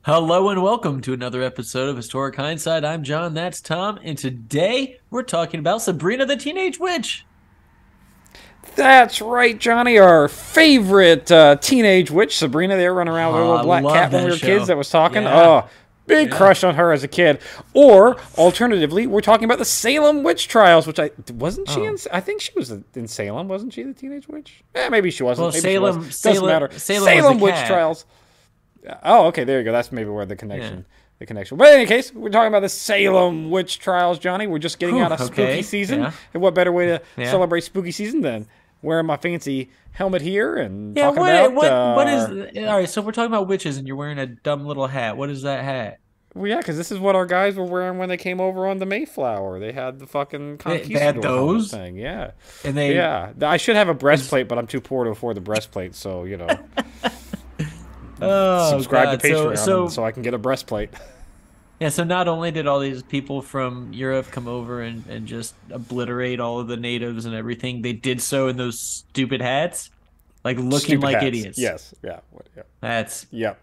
Hello and welcome to another episode of Historic Hindsight. I'm John, that's Tom, and today we're talking about Sabrina the Teenage Witch. That's right, Johnny. Our favorite teenage witch, Sabrina. They were running around with a little I black love cat when that we were show. kids that was talking. Yeah. Oh, big crush on her as a kid. Or, alternatively, we're talking about the Salem witch trials, which wasn't she in? I think she was in Salem, wasn't she? The teenage witch? Maybe she wasn't. Well, Maybe Salem, she was. Doesn't matter. Salem was a witch cat. trials. Oh, okay. There you go. That's maybe where the connection. The connection. But in any case, we're talking about the Salem witch trials, Johnny. We're just getting out of spooky season. Yeah. And what better way to celebrate spooky season than wearing my fancy helmet here and talking about... what is... All right, so we're talking about witches, and you're wearing a dumb little hat. What is that hat? Well, yeah, because this is what our guys were wearing when they came over on the Mayflower. They had the fucking They had those? thing, yeah. And they... Yeah, I should have a breastplate, but I'm too poor to afford the breastplate, so, you know... subscribe to Patreon so I can get a breastplate. Yeah, so not only did all these people from Europe come over and just obliterate all of the natives and everything, they did so in those stupid hats, like looking Stupid like hats. idiots. Yes, yeah. That's Yeah,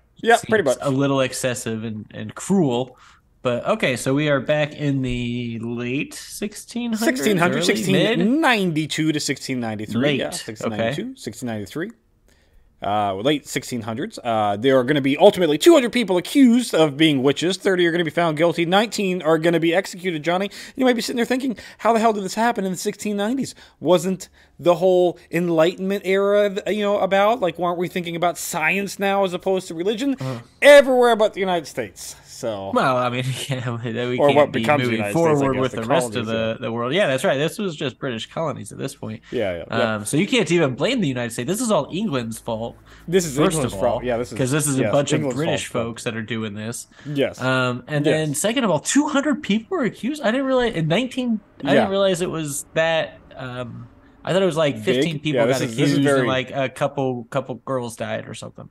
pretty much. a little excessive and cruel. But okay, so we are back in the late 1600s? 1692 to 1693. Late, Yeah, okay. 1693. Late 1600s. There are going to be ultimately 200 people accused of being witches. 30 are going to be found guilty. 19 are going to be executed, Johnny. You might be sitting there thinking, how the hell did this happen in the 1690s? Wasn't the whole Enlightenment era, about? Like, weren't we thinking about science now as opposed to religion? Everywhere but the United States. So, well, I mean, we or can't what be becomes moving United forward States, I guess, with the rest of colonies, the world. Yeah, that's right. This was just British colonies at this point. Yeah. So you can't even blame the United States. This is all England's fault. This is first England's of all, fault. Yeah, because this is a bunch of England's British fault. folks that are doing this. Yes. And then second of all, 200 people were accused. I didn't realize I didn't realize it was that. I thought it was like 15 people got accused, and like a couple girls died or something.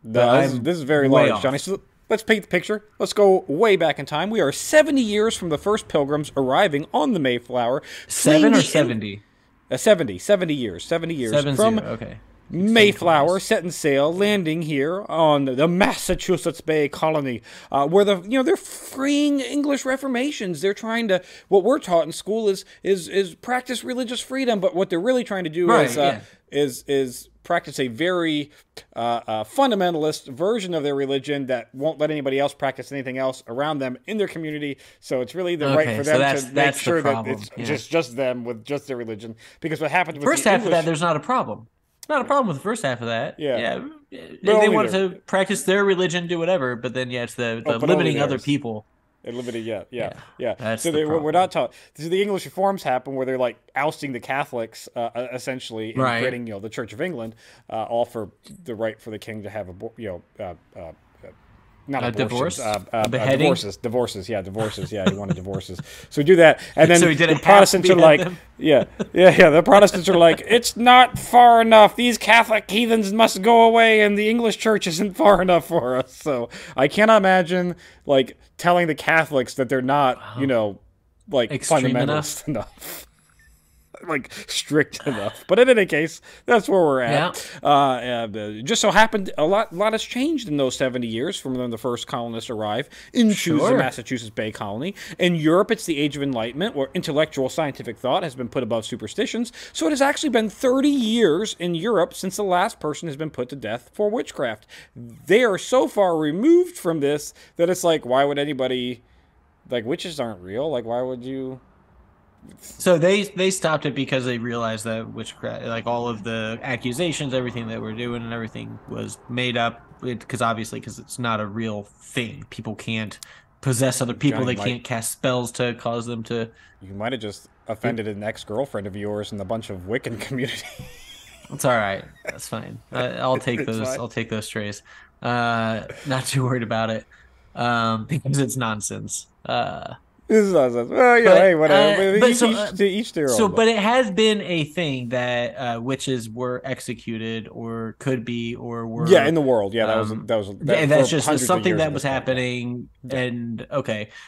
This is very large, Johnny. So let's paint the picture. Let's go way back in time. We are 70 years from the first pilgrims arriving on the Mayflower. 7 or 70? 70 years. 70 years from Mayflower, setting sail, landing here on the Massachusetts Bay Colony, where they're freeing English reformations. They're trying to, what we're taught in school is practice religious freedom, but what they're really trying to do is practice a very fundamentalist version of their religion that won't let anybody else practice anything else around them in their community. So it's really the right for them to make sure that it's just them with just their religion. Because what happens with first half of that, there's not a problem. Not a problem with the first half of that. Yeah. They want to practice their religion, do whatever, but then it's the limiting other people. Limited, yeah. That's so we're not taught. So the English reforms happen where they're like ousting the Catholics, essentially, and creating the Church of England, all for the right for the king to have not divorce, divorces. Yeah, he wanted divorces. So we do that, and then so the Protestants are like, the Protestants are like, it's not far enough. These Catholic heathens must go away, and the English Church isn't far enough for us. So I cannot imagine like telling the Catholics that they're not, like fundamentalist enough. Like strict enough, but in any case, that's where we're at. Just so happened, a lot has changed in those 70 years from when the first colonists arrive into the Massachusetts Bay Colony. In Europe, it's the Age of Enlightenment, where intellectual scientific thought has been put above superstitions. So it has actually been 30 years in Europe since the last person has been put to death for witchcraft. They are so far removed from this that it's like, why would anybody, like, witches aren't real? Like, why would you? So they stopped it because they realized that witchcraft, like all of the accusations, everything that we're doing and everything was made up. Because it's not a real thing. People can't possess other people. Johnny, they can't cast spells to cause them to. You might have just offended an ex-girlfriend of yours in the bunch of Wiccan community. It's all right. That's fine. I'll take those. I'll take those strays. Not too worried about it because it's nonsense. This is nonsense. Well, hey, whatever. Each their own. But it has been a thing that witches were executed, or could be, or were. Yeah, in the world. Yeah, that's just something that was happening. And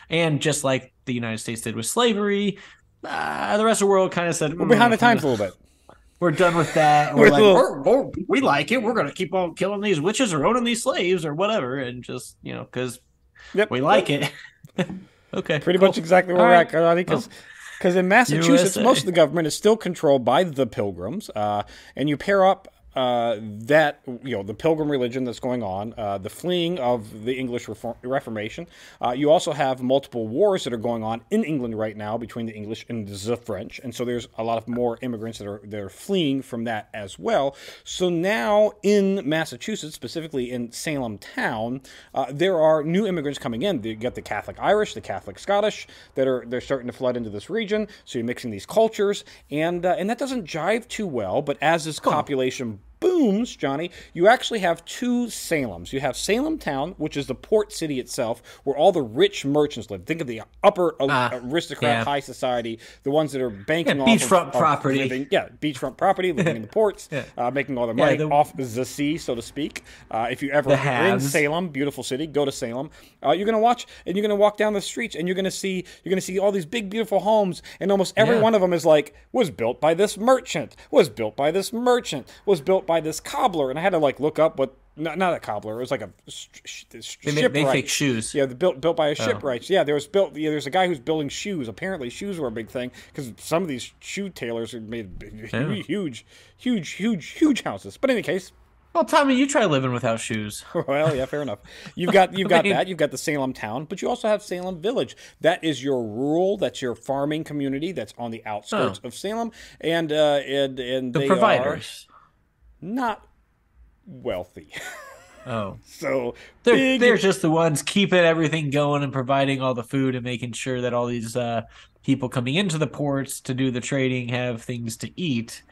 and just like the United States did with slavery, the rest of the world kind of said, we're behind the times a little bit. we're done with that. And we're like, we like it. We're gonna keep on killing these witches or owning these slaves or whatever, and just because Yep, we like it. Okay, pretty cool. much exactly where All we're right. at, because in Massachusetts, USA. most of the government is still controlled by the Pilgrims, and you pair up that the Pilgrim religion that's going on, the fleeing of the English Reformation. You also have multiple wars that are going on in England right now between the English and the French, and so there's a lot of more immigrants that are fleeing from that as well. So now in Massachusetts, specifically in Salem town, there are new immigrants coming in. You get the Catholic Irish, the Catholic Scottish they're starting to flood into this region. So you're mixing these cultures, and that doesn't jive too well. But as this population booms, Johnny, you actually have two Salems. You have Salem town, which is the port city itself, where all the rich merchants live. Think of the upper aristocrat, high society, the ones that are banking off beachfront property. Living, beachfront property, living in the ports, making all their money off the sea, so to speak. If you ever are in Salem, beautiful city, go to Salem. You're gonna watch, and you're gonna walk down the streets, and you're gonna see all these big, beautiful homes, and almost every one of them is was built by this merchant, was built by this merchant, was built by this cobbler. And I had to look up what, not a cobbler, it was like a shipwright. They fake shoes. Yeah, built by a shipwright. Yeah, there's a guy who's building shoes. Apparently shoes were a big thing because some of these shoe tailors have made huge houses. But in any case, well, Tommy, you try living without shoes. Well, yeah, fair enough. You've got that. You've got the Salem town, but you also have Salem Village. That is your that's your farming community that's on the outskirts of Salem, and the they providers. Not wealthy. Oh. So they're just the ones keeping everything going and providing all the food and making sure that all these people coming into the ports to do the trading have things to eat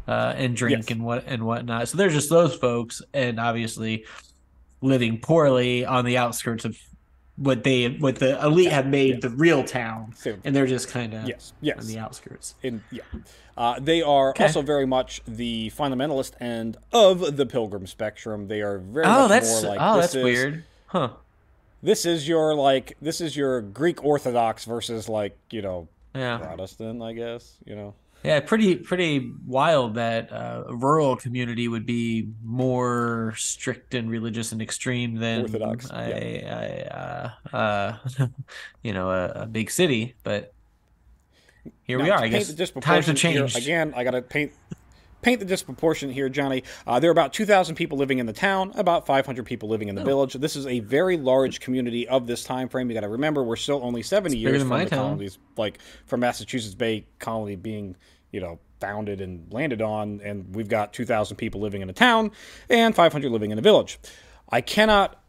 and drink and whatnot. So they're just those folks, and obviously living poorly on the outskirts of what the elite have made the real town, and they're just kind of on the outskirts. They are also very much the fundamentalist end of the Pilgrim spectrum. They are very much more like that's weird, huh? This is your Greek Orthodox versus Protestant, I guess. Yeah, pretty wild that a rural community would be more strict and religious and extreme than Orthodox. A big city. But here we are. I guess times have changed. Again, I got to paint the disproportion here, Johnny. There are about 2,000 people living in the town, about 500 people living in the village. This is a very large community of this time frame. You got to remember, we're still only 70 years from the colonies, from Massachusetts Bay Colony being, founded and landed on, and we've got 2,000 people living in a town and 500 living in a village. I cannot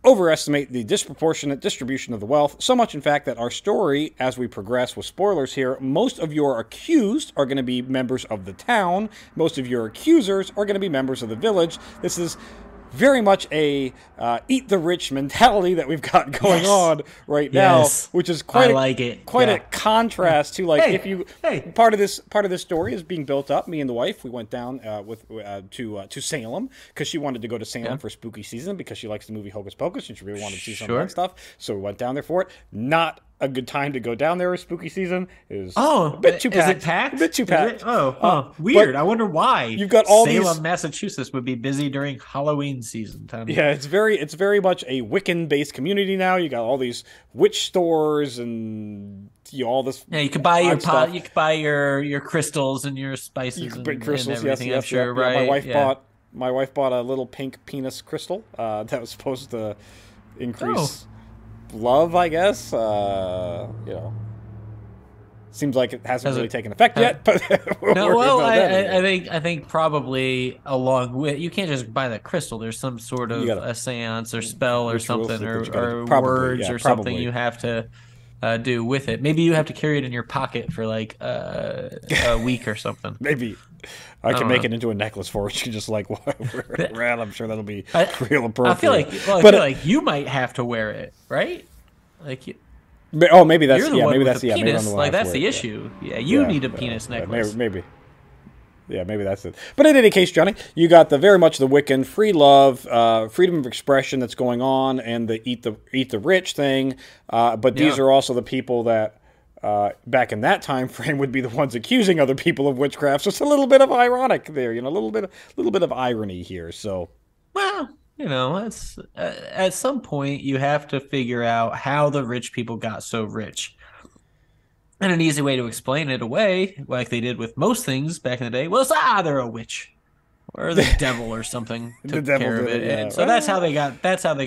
overestimate the disproportionate distribution of the wealth, so much in fact that our story, as we progress with spoilers here, most of your accused are going to be members of the town, most of your accusers are going to be members of the village. This is very much a eat the rich mentality that we've got going on right now, which is quite a contrast to part of this story is being built up. Me and the wife, we went down to Salem because she wanted to go to Salem for spooky season because she likes the movie Hocus Pocus and she really wanted to see some of that stuff. So we went down there for it. Not a good time to go down there with spooky season. Is a bit too packed. Is it packed? A bit too packed. Weird. I wonder why. You've got all Salem, Massachusetts would be busy during Halloween season time. Yeah, it's very much a Wiccan-based community now. You got all these witch stores and all this. Yeah, you could buy your pot. You could buy your crystals and your spices. And everything. Yes, I'm sure. Yeah. Right. My wife bought a little pink penis crystal that was supposed to increase love, I guess. Seems like it hasn't really taken effect yet. But I think probably along with, you can't just buy that crystal. There's some sort of a seance or spell or something or words or something you have to do with it. Maybe you have to carry it in your pocket for a week or something. Maybe I can make it into a necklace for it. You just wear around. I'm sure that'll be real appropriate. I feel like you might have to wear it, right? Maybe that's maybe that's the penis. That's the it. issue. Yeah, you need a penis necklace. Maybe. Yeah, maybe that's it. But in any case, Johnny, you got very much the Wiccan free love, freedom of expression that's going on, and the eat the rich thing. But these are also the people that back in that time frame would be the ones accusing other people of witchcraft. So it's a little bit of ironic there, a little bit of irony here. So, Well, it's at some point you have to figure out how the rich people got so rich. And an easy way to explain it away, like they did with most things back in the day, was they're a witch or the devil or something The took devil care of did it. it, yeah. And so that's how they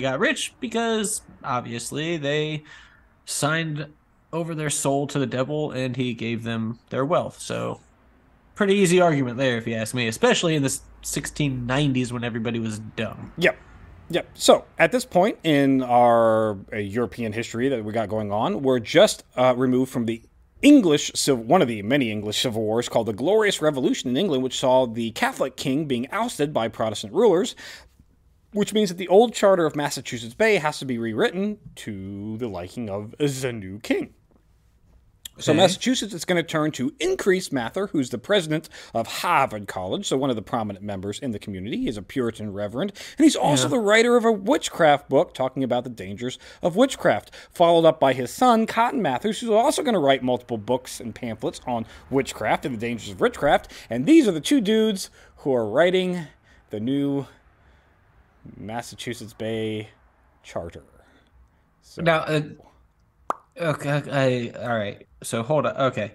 got rich, because obviously they signed over their soul to the devil and he gave them their wealth. So pretty easy argument there, if you ask me, especially in the 1690s when everybody was dumb. yep. Yep. So at this point in our European history that we got going on, we're just removed from the one of the many English civil wars called the Glorious Revolution in England, which saw the Catholic king being ousted by Protestant rulers, which means that the old charter of Massachusetts Bay has to be rewritten to the liking of the new king. So Massachusetts is going to turn to Increase Mather, who's the president of Harvard College, so one of the prominent members in the community. He's a Puritan reverend, and he's also the writer of a witchcraft book talking about the dangers of witchcraft, followed up by his son, Cotton Mather, who's also going to write multiple books and pamphlets on witchcraft and the dangers of witchcraft. And these are the two dudes who are writing the new Massachusetts Bay Charter. So, Now, okay, all right. So hold on. Okay,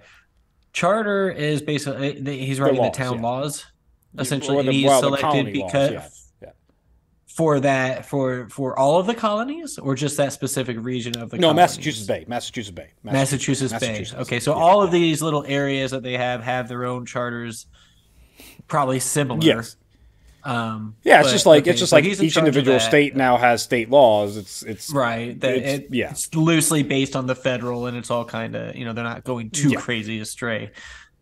charter is basically he's writing the laws, town yeah. laws, Or essentially, the- and he's well, the selected colony because laws, yeah. for all of the colonies, or just that specific region of the No, colonies? Massachusetts Bay. Massachusetts Bay. Massachusetts. Okay, so Yeah. all of these little areas that they have their own charters, probably similar. Yes. Yeah, it's just like each individual state now has state laws. It's right. It's loosely based on the federal, and it's all kind of they're not going too crazy astray.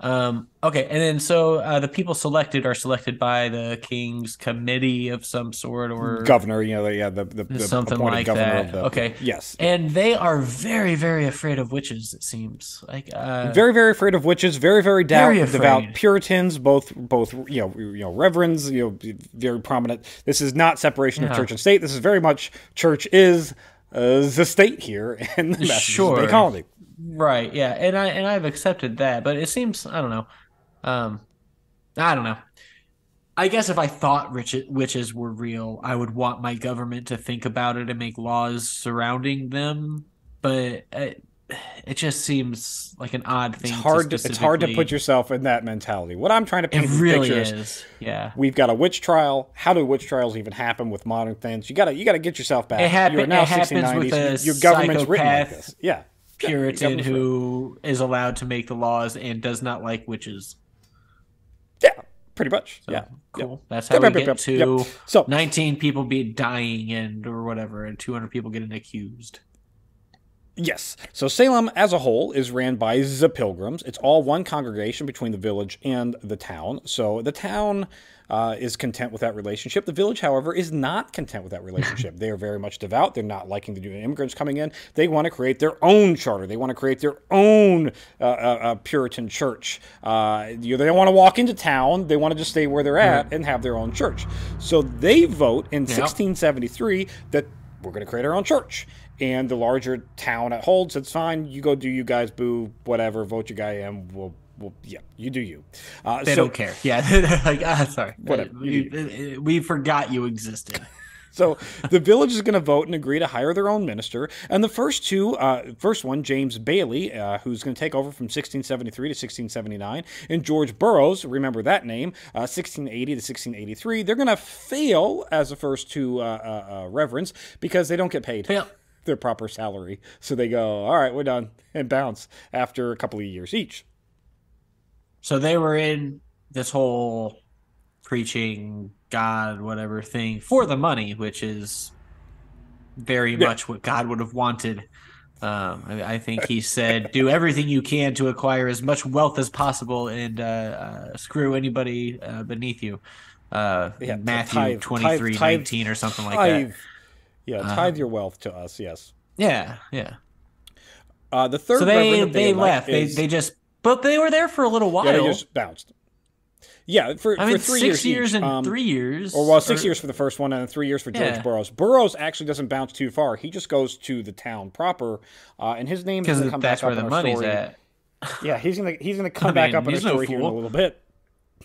Okay, and then so the people selected are selected by the king's committee of some sort, or governor. The something appointed like governor that. of the Okay, yes, and they are very, very afraid of witches. It seems like very, very afraid of witches. Very, very Very devout afraid. Puritans. Both reverends. Very prominent. This is not separation of church and state. This is very much church is the state here in the Massachusetts Bay Colony. Right, yeah, and I've accepted that, but it seems I don't know. I don't know. I guess if I thought witches were real, I would want my government to think about it and make laws surrounding them. But it just seems like an odd thing. It's hard to put yourself in that mentality. What I'm trying to paint the really picture is. Yeah, we've got a witch trial. How do witch trials even happen with modern things? You gotta get yourself back. It You are now happens with 1690s. a Your government's written like psychopath this. Yeah. Puritan who is allowed to make the laws and does not like witches. Yeah, pretty much. So, yeah. cool. Yep. That's how we get to Yep. So 19 people be dying or whatever, and 200 people getting accused. yes. So Salem as a whole is ran by the Pilgrims. It's all one congregation between the village and the town. So the town is content with that relationship. The village, however, is not content with that relationship. They are very much devout. They're not liking the new immigrants coming in. They want to create their own charter. They want to create their own Puritan church. They don't want to walk into town. They want to just stay where they're at and have their own church. So they vote in 1673 that we're going to create our own church. And the larger town at Hold says, fine, you go do you guys, boo, whatever, vote your guy in, we'll you do you. They don't care. Yeah, they're like, sorry. Whatever. We forgot you existed. So the village is going to vote and agree to hire their own minister. And the first one, James Bailey, who's going to take over from 1673 to 1679, and George Burroughs, remember that name, 1680 to 1683, they're going to fail as the first two reverends because they don't get paid. Their proper salary. So they go, all right, we're done, and bounce after a couple of years each. So they were in this whole preaching God, whatever thing for the money, which is very much what God would have wanted. I think he said, do everything you can to acquire as much wealth as possible and screw anybody beneath you. Matthew 23:19 or something like that. Yeah, tithe your wealth to us, yes. Yeah. The third so reverend that they left. Is, they just, but they were there for a little while. Yeah, they just bounced. Yeah, I for mean, 3 years 6 years each. and 3 years, Or well, 6 years for the first one and 3 years for George yeah, Burroughs. Burroughs actually doesn't bounce too far. He just goes to the town proper, and his name's going to because come back that's where up in the our money's story. at. Yeah, he's gonna I come back up mean, in our he's no story here in a fool. little bit.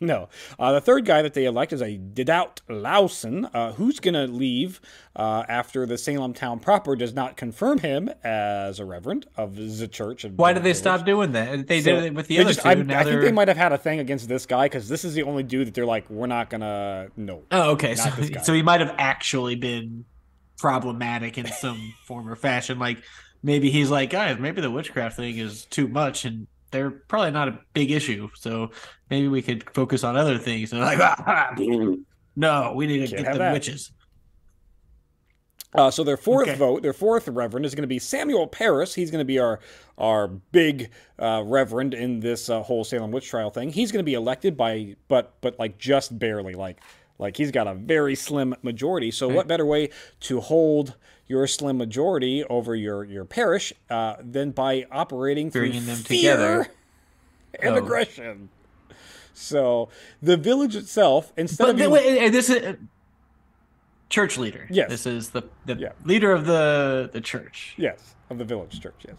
No. The third guy that they elect is a Devout Lawson, who's going to leave after the Salem town proper does not confirm him as a reverend of the church of Why the did they village. stop doing that? They So did it with the they other just, two. Now I think they they're might have had a thing against this guy because this is the only dude that they're like, we're not going to, no, oh, okay. So not this guy. so he might have actually been problematic in some form or fashion. Like maybe he's like, guys, maybe the witchcraft thing is too much, and they're probably not a big issue. So maybe we could focus on other things. And like, no, we need to Can't get have the that. witches. So their fourth Okay. vote, their fourth reverend is going to be Samuel Parris. He's going to be our big reverend in this whole Salem witch trial thing. He's going to be elected by, but like just barely, like he's got a very slim majority. So what better way to hold your slim majority over your parish than by operating through Bringing them fear together. and Oh. aggression? So the village itself, instead But of being, wait, this is church leader. Yes. This is the Yeah. leader of the church. yes, of the village church, yes.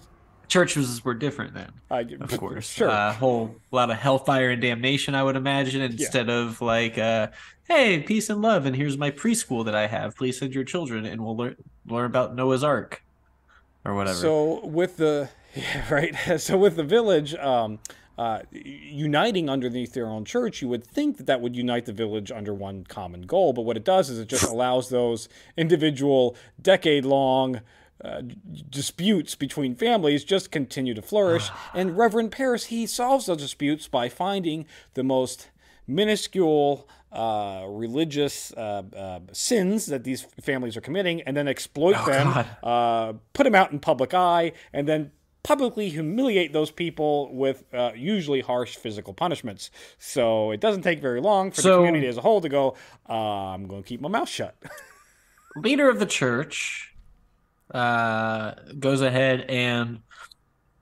Churches were different then, of course. Sure. Whole lot of hellfire and damnation, I would imagine, instead of like, hey, peace and love, and here's my preschool that I have. Please send your children, and we'll learn about Noah's Ark or whatever. So with the right, so with the village uniting underneath their own church, you would think that would unite the village under one common goal. But what it does is it just allows those individual decade-long disputes between families just continue to flourish. And Reverend Parris, he solves those disputes by finding the most minuscule religious sins that these families are committing and then exploit them, put them out in public eye, and then publicly humiliate those people with usually harsh physical punishments. So it doesn't take very long for the community as a whole to go, I'm going to keep my mouth shut. Leader of the church goes ahead and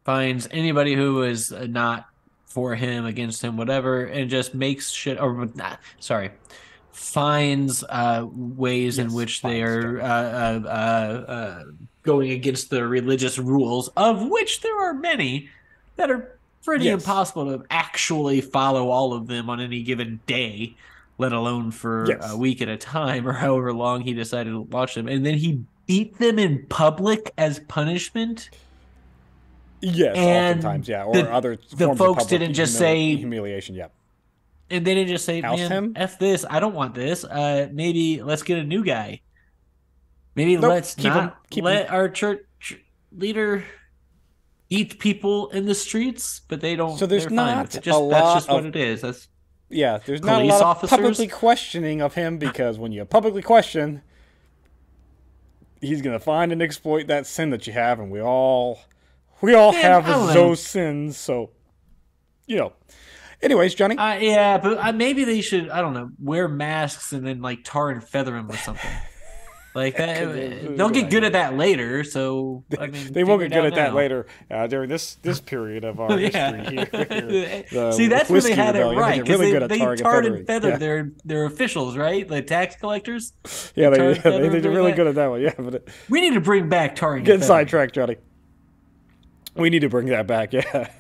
finds anybody who is not for him, against him, whatever, and just makes shit, or finds ways in which they are going against the religious rules, of which there are many that are pretty impossible to actually follow all of them on any given day, let alone for a week at a time or however long he decided to watch them. And then he beat them in public as punishment. Yes, and oftentimes, yeah, or other the forms folks of public didn't just say humiliation. Yeah, and they didn't just say, Oust "Man, him? F this, I don't want this. Maybe let's get a new guy. Maybe Nope, let's keep not him. let our church leader eat people in the streets." But they don't. So there's they're fine not with it. a lot That's just of what it is. That's there's not a police lot of officers? publicly questioning of him, because when you publicly question, he's gonna find and exploit that sin that you have, and we all have I don't know. those sins. So, anyways, Johnny. yeah, but maybe they should. I don't know. Wear masks and then like tar and feather them with something. Like that, they'll get good at that later. So I mean, they won't get figure good it at out that now. later during this period of our history here. The See, that's where they Whiskey had it Rebellion. right, They're because really good at they tarring and tarred feathering. and feathered their officials, right? The tax collectors. Yeah, tarred they and feathered did during really that. good at that one. Yeah, but We need to bring back tarring. and getting feathering. sidetracked, Johnny. We need to bring that back, yeah.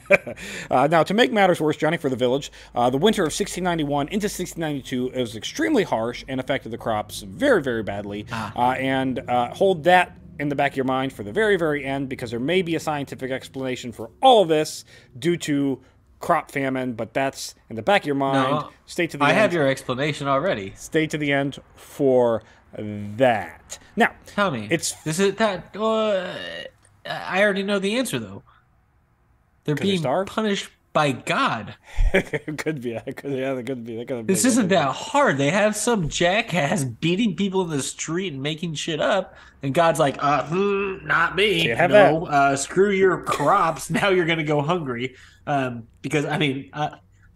Now, to make matters worse, Johnny, for the village, the winter of 1691 into 1692 was extremely harsh and affected the crops very, very badly. And hold that in the back of your mind for the very, very end, because there may be a scientific explanation for all of this due to crop famine, but that's in the back of your mind. No, Stay to the I end. have your explanation already. Stay to the end for that. Now, Tell me, it's this is that. I already know the answer though. They're being starved? punished by God. it could be. It could, yeah, it could be. That could be. This isn't that hard. They have some jackass beating people in the street and making shit up, and God's like, not me. Can't have no, screw your crops. Now you're gonna go hungry. Because I mean,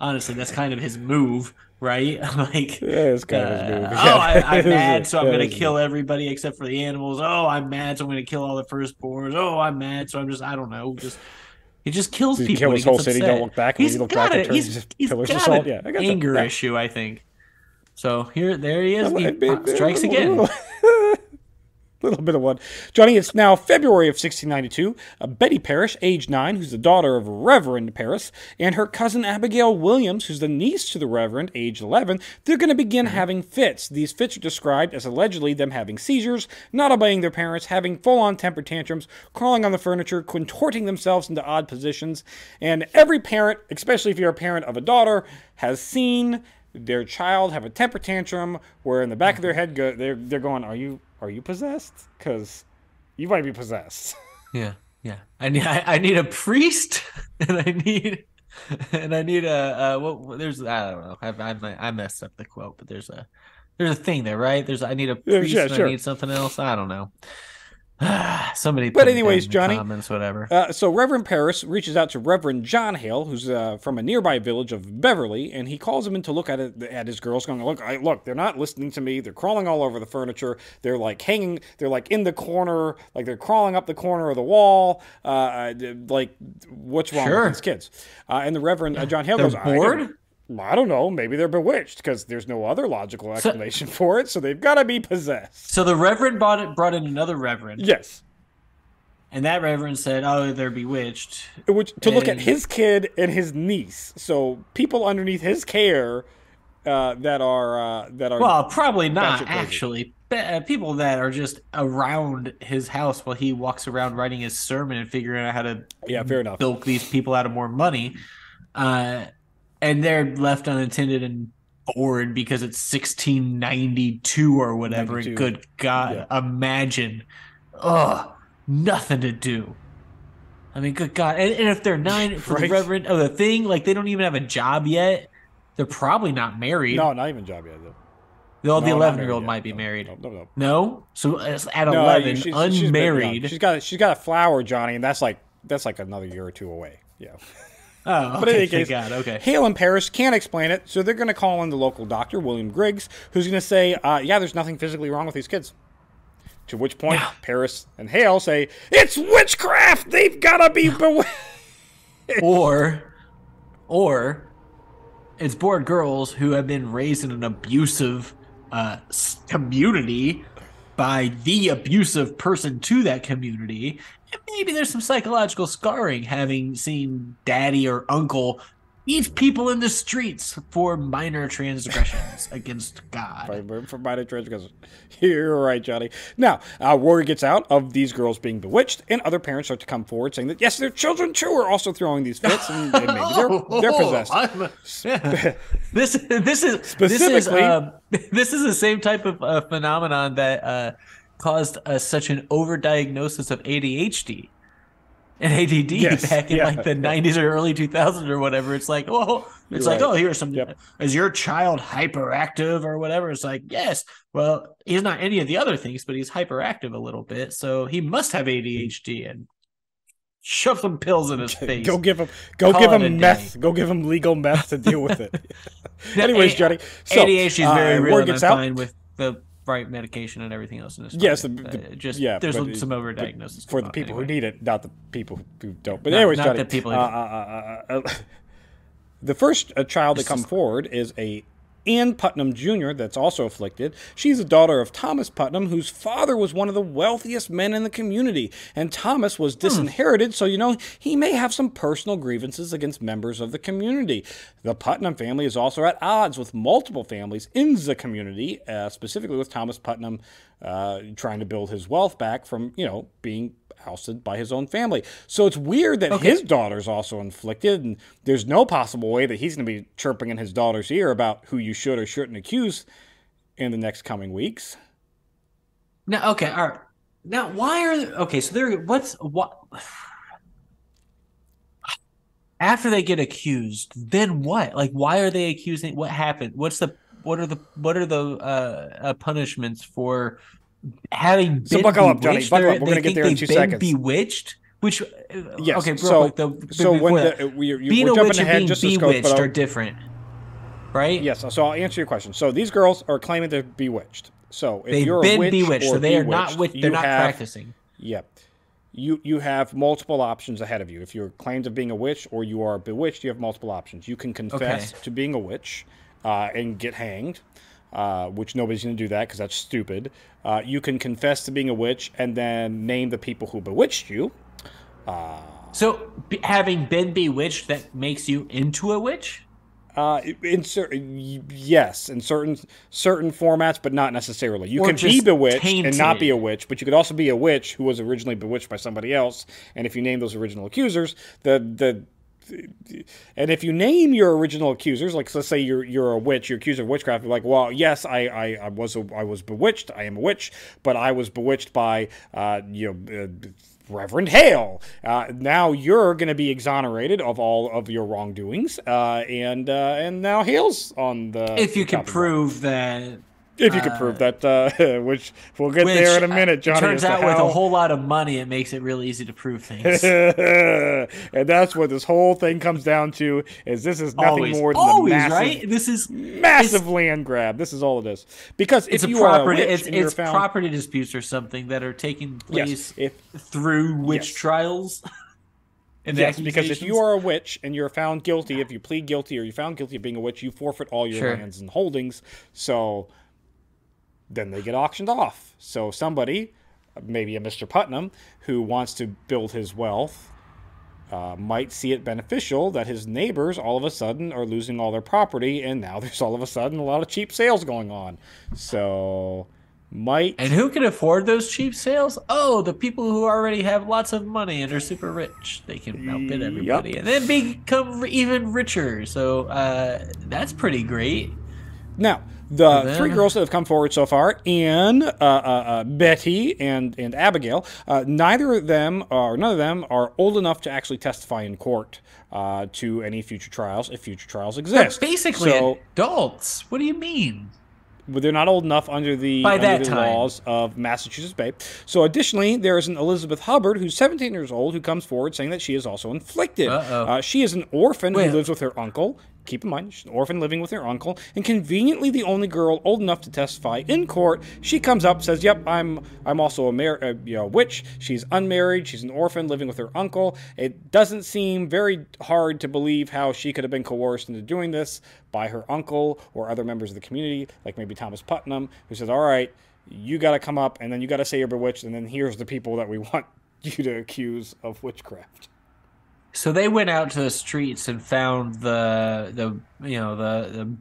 honestly, that's kind of his move, right? Like, Yeah, it's kind of his move. I'm mad, so I'm Yeah, gonna it is. kill everybody except for the animals. Oh, I'm mad, so I'm gonna kill all the firstborns. Oh, I'm mad, so I'm just, I don't know, just. He just kills Did he people kill when his he whole gets city? upset. Don't look back. And when you look back, it turns into He's pillars of got salt. an Yeah, I got anger that. issue, I think. So there he is. He Yeah. strikes again. Little bit of one. Johnny, it's now February of 1692. Betty Parrish, age 9, who's the daughter of Reverend Parrish, and her cousin Abigail Williams, who's the niece to the Reverend, age 11, they're going to begin having fits. These fits are described as allegedly them having seizures, not obeying their parents, having full-on temper tantrums, crawling on the furniture, contorting themselves into odd positions. And every parent, especially if you're a parent of a daughter, has seen their child have a temper tantrum where in the back of their head they're going, are you possessed? Because you might be possessed. Yeah. I need a priest, and I need a what? There's I don't know. I messed up the quote, but there's a thing there, right? I need a priest, Yeah, and sure. I need something else. I don't know. Somebody put But it anyways, in the Johnny, comments, whatever. So Reverend Parris reaches out to Reverend John Hale, who's from a nearby village of Beverly, and he calls him in to look at his girls, going, look, they're not listening to me. They're crawling all over the furniture. They're like hanging. They're like in the corner, like they're crawling up the corner of the wall. Like, what's wrong with these kids? And the Reverend John Hale goes, bored? I don't know. Maybe they're bewitched because there's no other logical explanation for it. So they've got to be possessed. So the Reverend brought in another Reverend. Yes. And that Reverend said, "Oh, they're bewitched." Look at his kid and his niece. So people underneath his care that are well, probably not actually. People that are just around his house while he walks around writing his sermon and figuring out how to fair enough. bilk these people out of more money. And they're left unattended and bored because it's 1692 or whatever. 92. Good God, imagine. Ugh, nothing to do. I mean, good God. And if they're 9 for the Reverend, the thing, like they don't even have a job yet. They're probably not married. No, not even a job yet, though. Well, the 11-year-old might be married. No? So at 11, unmarried. She's got a flower, Johnny, and that's like another year or two away. Yeah. Oh, okay. But in any case, God, okay. Hale and Parrish can't explain it, so they're going to call in the local doctor, William Griggs, who's going to say, there's nothing physically wrong with these kids. To which point, Parrish and Hale say, it's witchcraft! They've got to be bewitched! Or it's bored girls who have been raised in an abusive community by the abusive person to that community. And maybe there's some psychological scarring having seen daddy or uncle eat people in the streets for minor transgressions against God. For minor transgressions. You're right, Johnny. Now, word gets out of these girls being bewitched, and other parents start to come forward saying that, yes, their children, too, are also throwing these fits, and maybe they're possessed. This is the same type of phenomenon that caused such an overdiagnosis of ADHD and ADD back in like the 90s or early 2000s or whatever. It's like, here's some. Is your child hyperactive or whatever? It's like, yes. Well, he's not any of the other things, but he's hyperactive a little bit, so he must have ADHD. And shove some pills in his face. Go give him meth. Go give him legal meth to deal with it. Anyways, Johnny. So, ADHD is very real, and I'm fine with the right medication and everything else in this. Yes, there's some overdiagnosis for the people who need it, not the people who don't. But anyways, Johnny, the people the first child to come forward is a Ann Putnam Jr. that's also afflicted. She's a daughter of Thomas Putnam, whose father was one of the wealthiest men in the community. And Thomas was disinherited, so, he may have some personal grievances against members of the community. The Putnam family is also at odds with multiple families in the community, specifically with Thomas Putnam trying to build his wealth back from, being ousted by his own family. So it's weird that his daughter's also inflicted, and there's no possible way that he's going to be chirping in his daughter's ear about who you should or shouldn't accuse in the next coming weeks. Now, okay, all right. Now, why are there... Okay, so what... After they get accused, then what? Like, why are they accusing... What happened? What are the punishments for... having been so buckle up, Johnny. Buckle up. We're going to get there in 2 seconds. Bewitched, which yes. Okay, so when being a witch and being bewitched are different, right? Yes. So I'll answer your question. So these girls are claiming they're bewitched. So if they've you're been a witch bewitched, or so they are bewitched, not they're not practicing. Yep. you have multiple options ahead of you. If you're claimed of being a witch or you are bewitched, you have multiple options. You can confess to being a witch and get hanged, which nobody's going to do that because that's stupid. You can confess to being a witch and then name the people who bewitched you. So, having been bewitched, that makes you into a witch? Yes, in certain formats, but not necessarily. You Or can be just bewitched and tainted? not be a witch, but you could also be a witch who was originally bewitched by somebody else. And if you name those original accusers, and if you name your original accusers, like let's say you're a witch, you're accused of witchcraft, you're like, well, yes, I was bewitched, I am a witch, but I was bewitched by Reverend Hale. Now you're going to be exonerated of all of your wrongdoings, and now Hale's on the. If you can prove that. If you can prove that, which we'll get there in a minute, Johnny. It turns out with a whole lot of money, it makes it really easy to prove things. And that's what this whole thing comes down to, is this is nothing more than a massive, right? This is massive land grab. This is all it is. Because it's if a you property, are a witch it's property disputes or something that are taking place through witch trials. Yes, because if you are a witch and you're found guilty, if you plead guilty or you're found guilty of being a witch, you forfeit all your lands and holdings. So then they get auctioned off. So somebody, maybe a Mr. Putnam, who wants to build his wealth, might see it beneficial that his neighbors all of a sudden are losing all their property, and now there's all of a sudden a lot of cheap sales going on. So And who can afford those cheap sales? Oh, the people who already have lots of money and are super rich. They can outbid everybody and then become even richer. So that's pretty great. Now, the three girls that have come forward so far, Anne, Betty, and Abigail, none of them are old enough to actually testify in court to any future trials, if future trials exist. They're basically adults. What do you mean? They're not old enough under the laws of Massachusetts Bay. So additionally, there is an Elizabeth Hubbard, who's 17 years old, who comes forward saying that she is also inflicted. She is an orphan who lives with her uncle. Keep in mind, she's an orphan living with her uncle, and conveniently the only girl old enough to testify in court. She comes up, says, "Yep, I'm also a witch. She's unmarried. She's an orphan living with her uncle." It doesn't seem very hard to believe how she could have been coerced into doing this by her uncle or other members of the community, like maybe Thomas Putnam, who says, "All right, you got to come up, and then you got to say you're bewitched, and then here's the people that we want you to accuse of witchcraft." So they went out to the streets and found the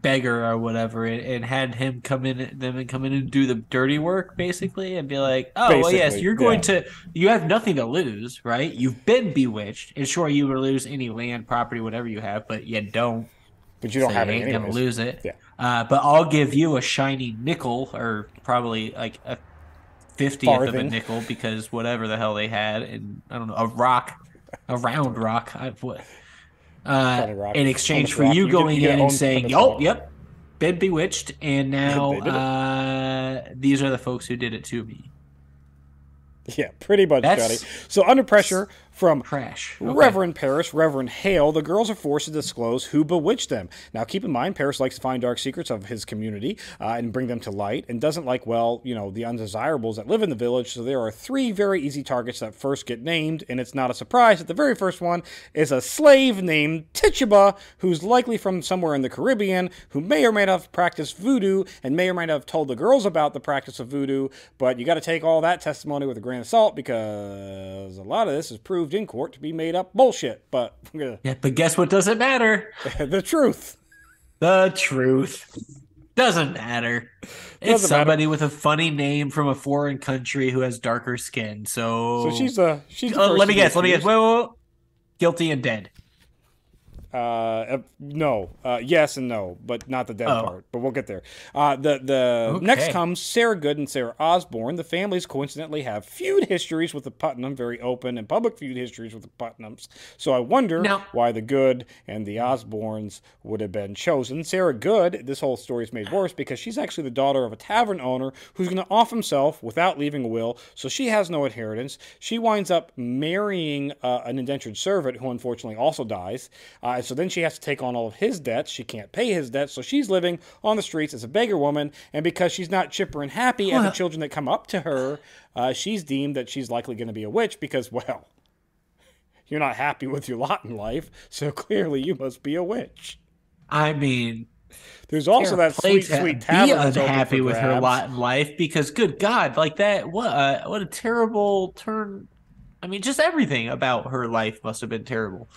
beggar or whatever, and had him come in and do the dirty work basically, and be like, "Oh, well, yes, you're going to. You have nothing to lose, right? You've been bewitched, and sure, you will lose any land, property, whatever you have, but you don't. But you don't have it. You ain't gonna lose it. Yeah. But I'll give you a shiny nickel, or probably like a 50th of a nickel, because whatever the hell they had, and I don't know, a round rock, in exchange for you going in and saying, yep, been bewitched, and now these are the folks who did it to me." Yeah, pretty much, Johnny. So under pressure from Reverend Parris, Reverend Hale, the girls are forced to disclose who bewitched them. Now, keep in mind, Parris likes to find dark secrets of his community and bring them to light, and doesn't like, the undesirables that live in the village. So there are three very easy targets that first get named, and it's not a surprise that the very first one is a slave named Tituba, who's likely from somewhere in the Caribbean, who may or may not have practiced voodoo, and may or may not have told the girls about the practice of voodoo. But you got to take all that testimony with a grain of salt, because a lot of this is proved in court to be made up bullshit. But but guess what doesn't matter? The truth. The truth doesn't matter. It's somebody with a funny name from a foreign country who has darker skin. So she's let me guess. Wait. Guilty and dead. No. Yes and no, but not the dead part. But we'll get there. Next comes Sarah Good and Sarah Osborne. The families coincidentally have feud histories with the Putnam, very open and public feud histories with the Putnams. So I wonder why the Good and the Osbornes would have been chosen. Sarah Good, this whole story is made worse because she's actually the daughter of a tavern owner who's going to off himself without leaving a will, so she has no inheritance. She winds up marrying an indentured servant who unfortunately also dies. So then she has to take on all of his debts. She can't pay his debts, so she's living on the streets as a beggar woman. And because she's not chipper and happy at the children that come up to her, she's deemed that she's likely going to be a witch because, well, you're not happy with your lot in life, so clearly you must be a witch. I mean, there's also that sweet tavern. Be unhappy with her lot in life because, good God, like that. What a terrible turn. I mean, just everything about her life must have been terrible.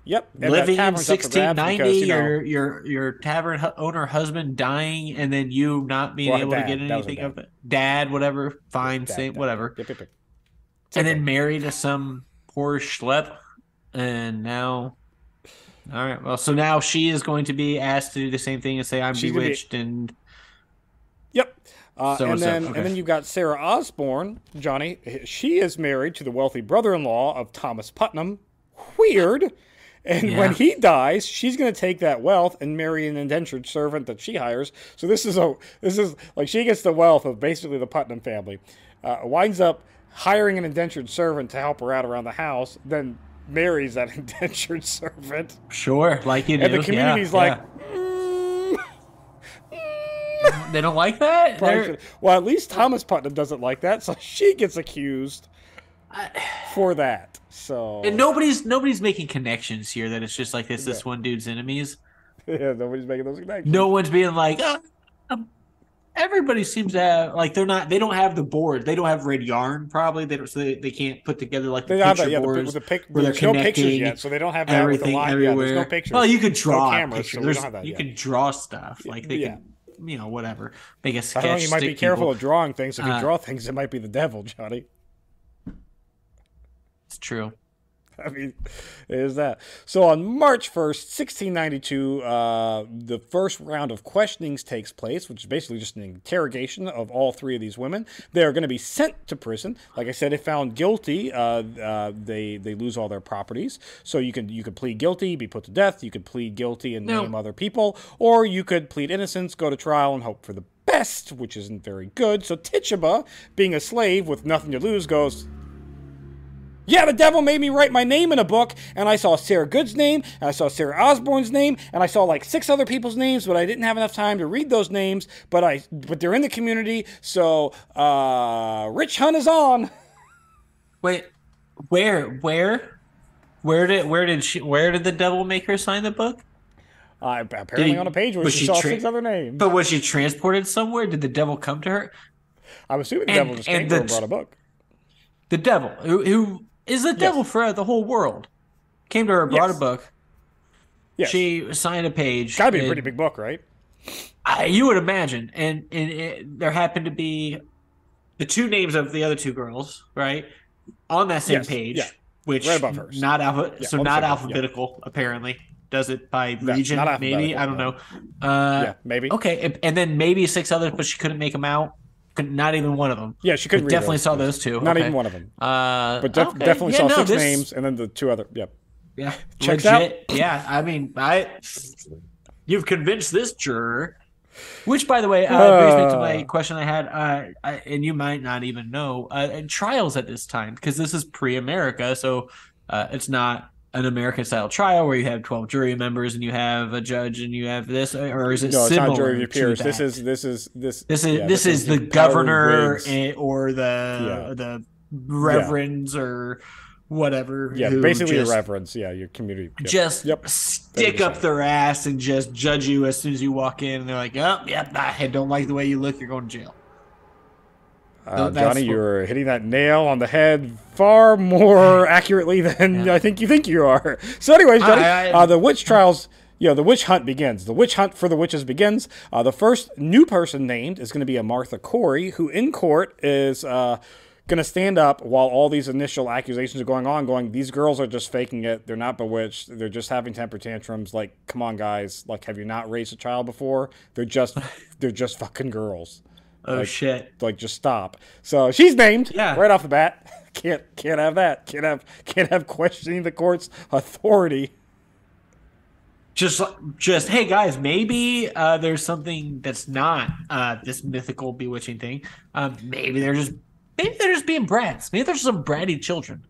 Yep, and living in 1690, because, your tavern owner husband dying, and then you not being able to get anything of it. Dad, whatever, fine, same, whatever. Yep. And then married to some poor schlep, and now, all right. Well, so now she is going to be asked to do the same thing and say, "I'm bewitched," and yep. And then you've got Sarah Osborne, Johnny. She is married to the wealthy brother-in-law of Thomas Putnam. Weird. And when he dies, she's going to take that wealth and marry an indentured servant that she hires. So this is like she gets the wealth of basically the Putnam family. Winds up hiring an indentured servant to help her out around the house, then marries that indentured servant. Sure, like you do. And the community's like, they don't like that? Well, at least Thomas Putnam doesn't like that, so she gets accused for that. So and nobody's making connections here that it's just like this one dude's enemies. Yeah, nobody's making those connections. No one's being like, everybody seems to have, like, they don't have the board. They don't have red yarn, probably. They can't put together like the picture boards where they're connecting. No pictures yet, so they don't have that everything with the line. everywhere. Yeah, there's no pictures. Well, you could draw cameras, pictures. So you can draw stuff. Like they can, whatever. Make a sketch. I don't know, you might be careful of drawing things. If you draw things, it might be the devil, Johnny. It's true. I mean, it is that. So on March 1st, 1692, the first round of questionings takes place, which is basically just an interrogation of all three of these women. They are going to be sent to prison. Like I said, if found guilty, they lose all their properties. So you could plead guilty, be put to death. You could plead guilty and name other people. Or you could plead innocence, go to trial, and hope for the best, which isn't very good. So Tituba, being a slave with nothing to lose, goes, yeah, the devil made me write my name in a book, and I saw Sarah Good's name, and I saw Sarah Osborne's name, and I saw like 6 other people's names, but I didn't have enough time to read those names, but they're in the community, so Rich Hunt is on. Wait, where did the devil make her sign the book? Apparently on a page where she saw 6 other names. But was she transported somewhere? Did the devil come to her? I'm assuming the devil just came to her and brought a book. The devil, who is the devil for the whole world, came to her, brought a book. Yes. She signed a page. It's got to be a pretty big book, right? You would imagine. And there happened to be the 2 names of the other 2 girls, right, on that same page, which right above hers. Not alphabetical. Apparently, does it by region? Maybe, I don't know. Maybe. Okay, and then maybe 6 others, but she couldn't make them out. Not even one of them. Yeah, she couldn't read definitely saw those 2. Not even one of them. But definitely saw 6 names, and then the 2 other. Yep. Yeah. Checks out. Yeah, I mean, you've convinced this juror. Which, by the way, brings me to my question I had, and you might not even know, trials at this time, because this is pre-America, so it's not an American-style trial where you have 12 jury members and you have a judge and you have this, or is it similar? No, it's not jury of peers. This is the governor or the reverends or whatever. Yeah, basically the reverends. Yeah, your community. Just stick up their ass and just judge you as soon as you walk in. And they're like, I don't like the way you look. You're going to jail. Johnny, you're hitting that nail on the head far more accurately than I think you are. So anyways, Johnny, the witch trials, the witch hunt begins. The witch hunt for the witches begins. The first new person named is going to be a Martha Corey, who in court is going to stand up while all these initial accusations are going on, these girls are just faking it. They're not bewitched. They're just having temper tantrums. Like, come on, guys. Like, have you not raised a child before? They're just fucking girls. Oh, shit. Like, just stop. So she's named right off the bat. Can't have that. Can't have questioning the court's authority. Just hey guys, maybe there's something that's not this mythical bewitching thing. Maybe they're just being brats. Maybe there's some bratty children.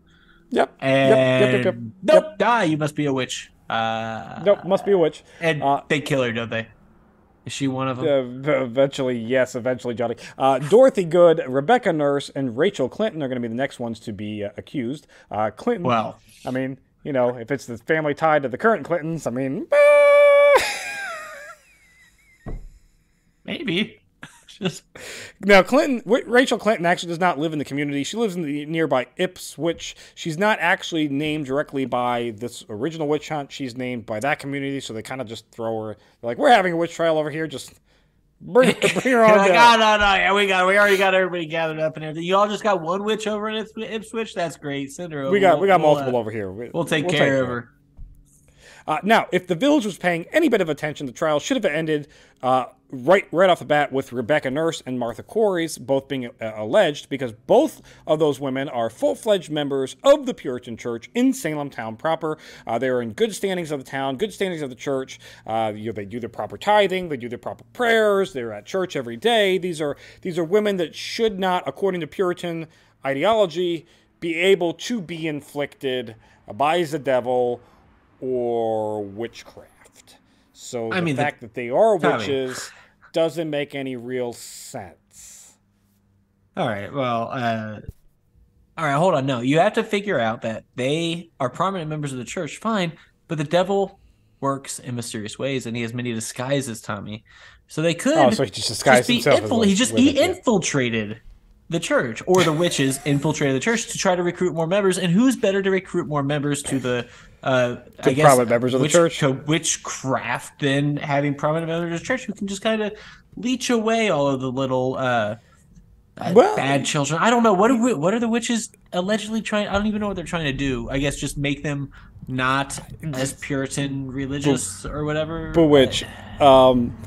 Yep. And yep. nope, die. You must be a witch. Nope, must be a witch. And they kill her, don't they? Is she one of them? Eventually, yes, eventually, Johnny. Dorothy Good, Rebecca Nurse, and Rachel Clinton are going to be the next ones to be accused. Clinton, Well, I mean, if it's the family tied to the current Clintons, I mean, maybe. Just now Rachel Clinton actually does not live in the community. She lives in the nearby Ipswich. She's not actually named directly by this original witch hunt. She's named by that community, so they kind of just throw her. They're like, we're having a witch trial over here. Just bring her on like, down. oh no, yeah, we already got everybody gathered up and everything. You all just got one witch over in Ipswich. That's great. Send her over. We got multiple over here. We'll take care of her. Now, if the village was paying any bit of attention, the trial should have ended right off the bat with Rebecca Nurse and Martha Quarries both being alleged, because both of those women are full-fledged members of the Puritan Church in Salem town proper. They are in good standings of the town, good standings of the church. They do their proper tithing, they do their proper prayers, they're at church every day. These are women that should not, according to Puritan ideology, be able to be inflicted by the devil or witchcraft. So the fact that they are witches doesn't make any real sense. All right, well, all right, hold on. No, you have to figure out that they are prominent members of the church, fine, but the devil works in mysterious ways, and he has many disguises, Tommy. So they could so he just disguised himself. He infiltrated the church, or the witches infiltrated the church to try to recruit more members. And who's better to recruit more members to the prominent members of the church to witchcraft than having prominent members of the church who can just kind of leech away all of the little bad children. I don't know what are the witches allegedly trying. I don't even know what they're trying to do. I guess just make them not as Puritan religious or whatever. Bewitch.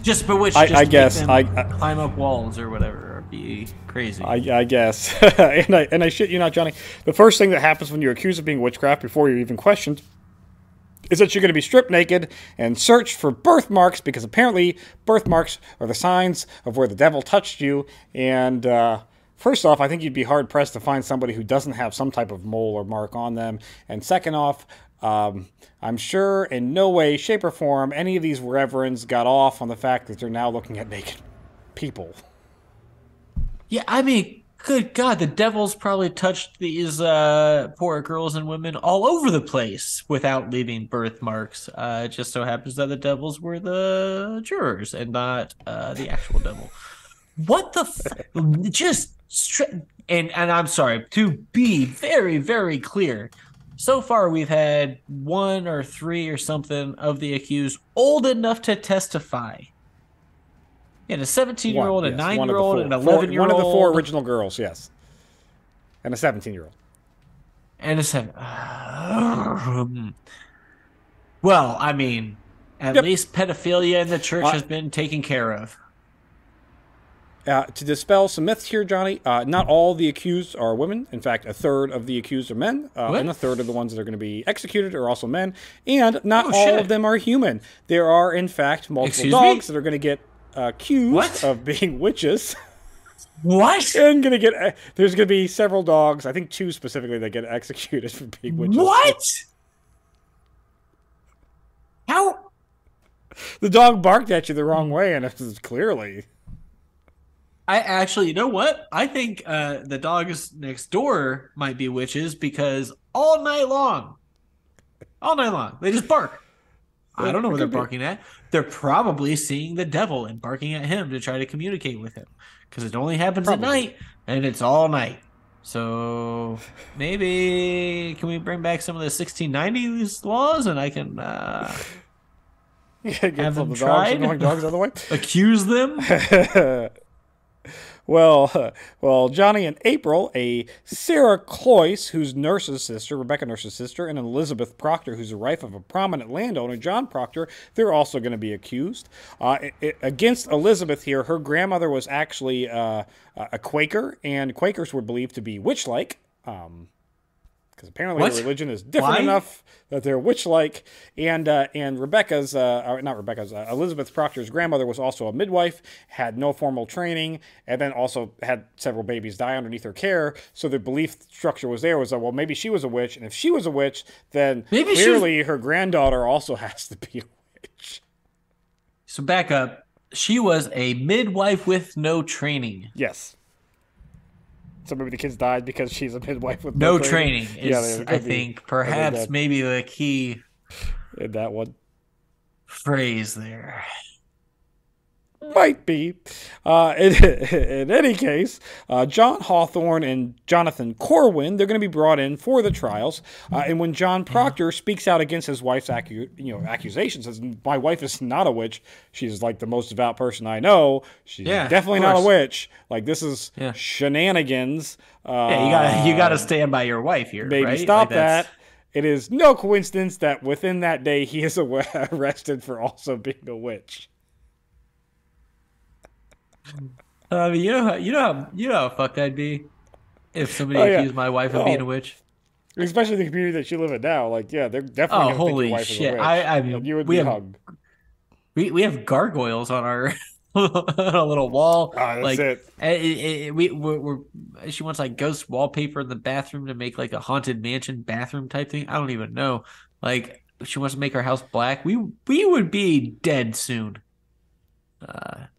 Just bewitch. I guess I climb up walls or whatever. Or be crazy. I guess. and I shit you not, Johnny. The first thing that happens when you're accused of being witchcraft before you're even questioned is that you're going to be stripped naked and searched for birthmarks, because apparently birthmarks are the signs of where the devil touched you. And first off, I think you'd be hard-pressed to find somebody who doesn't have some type of mole or mark on them. And second off, I'm sure in no way, shape, or form any of these reverends got off on the fact that they're now looking at naked people. Yeah, I mean, good God, the devil's probably touched these poor girls and women all over the place without leaving birthmarks. It just so happens that the devils were the jurors and not the actual devil. What the and I'm sorry, to be very, very clear, so far we've had 1 or 3 or something of the accused old enough to testify. And a 17-year-old, a 9-year-old, an 11-year-old. One of the 4 original girls, yes. And a 17-year-old. And a 7. Well, I mean, at least pedophilia in the church has been taken care of. To dispel some myths here, Johnny, not all the accused are women. In fact, a third of the accused are men, and a third of the ones that are going to be executed are also men. And not all of them are human. There are, in fact, multiple dogs that are going to get accused of being witches. What? And there's going to be several dogs, I think 2 specifically, that get executed for being witches. What? How? The dog barked at you the wrong way, and it was clearly. I actually, you know what? I think the dogs next door might be witches, because all night long, they just bark. I don't know what they're barking at. They're probably seeing the devil and barking at him to try to communicate with him, because it only happens at night, and it's all night. So maybe can we bring back some of the 1690s laws, and I can have them tried, dogs out of the way, accuse them. Well, Johnny, in April, a Sarah Cloyce, who's Rebecca Nurse's sister, and Elizabeth Proctor, who's the wife of a prominent landowner, John Proctor, they're also going to be accused. Against Elizabeth here, her grandmother was actually a Quaker, and Quakers were believed to be witch-like. because apparently What? the religion is different Why? enough that they're witch-like. And Rebecca's, or not Rebecca's, Elizabeth Proctor's grandmother was also a midwife, had no formal training, and then also had several babies die underneath her care. So the belief structure was there was that, well, maybe she was a witch, and if she was a witch, then Maybe clearly her granddaughter also has to be a witch. So back up. She was a midwife with no training. Yes. So maybe the kids died because she's a midwife with No no training. training is, I think, perhaps maybe the key in that one. Phrase there. Might be. In any case, John Hawthorne and Jonathan Corwin, they're going to be brought in for the trials. And when John Proctor speaks out against his wife's accusations, says, my wife is not a witch. She's like the most devout person I know. She's definitely not a witch. Like, this is shenanigans. You gotta stand by your wife here, Maybe right? stop that. It is no coincidence that within that day he is arrested for also being a witch. I mean, you know how fucked I'd be if somebody accused my wife of being a witch. Especially the community that you live in now. Like, yeah, they're definitely going to think your wife is a witch. I mean, you would be hung. We have gargoyles on our on a little wall. Oh, that's it. She wants like ghost wallpaper in the bathroom to make like a haunted mansion bathroom type thing. I don't even know. Like, she wants to make our house black. We would be dead soon.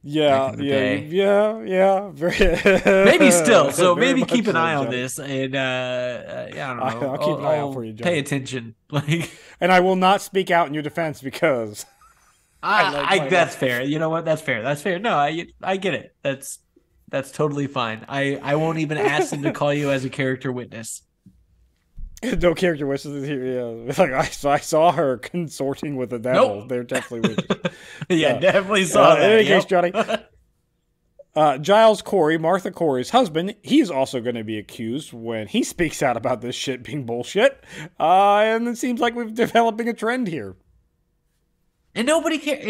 Yeah. Maybe still. So maybe keep an eye on this, and I don't know. I'll keep an eye out for you, Johnny. Pay attention, and I will not speak out in your defense because that's fair. You know what? That's fair. That's fair. No, I get it. That's totally fine. I won't even ask them to call you as a character witness. No character witnesses here. Yeah, like I saw her consorting with the devil. Nope. They're definitely witches. Definitely saw that. In any case, Johnny. Giles Corey, Martha Corey's husband, he's also going to be accused when he speaks out about this shit being bullshit. And it seems like we're developing a trend here. And nobody cares.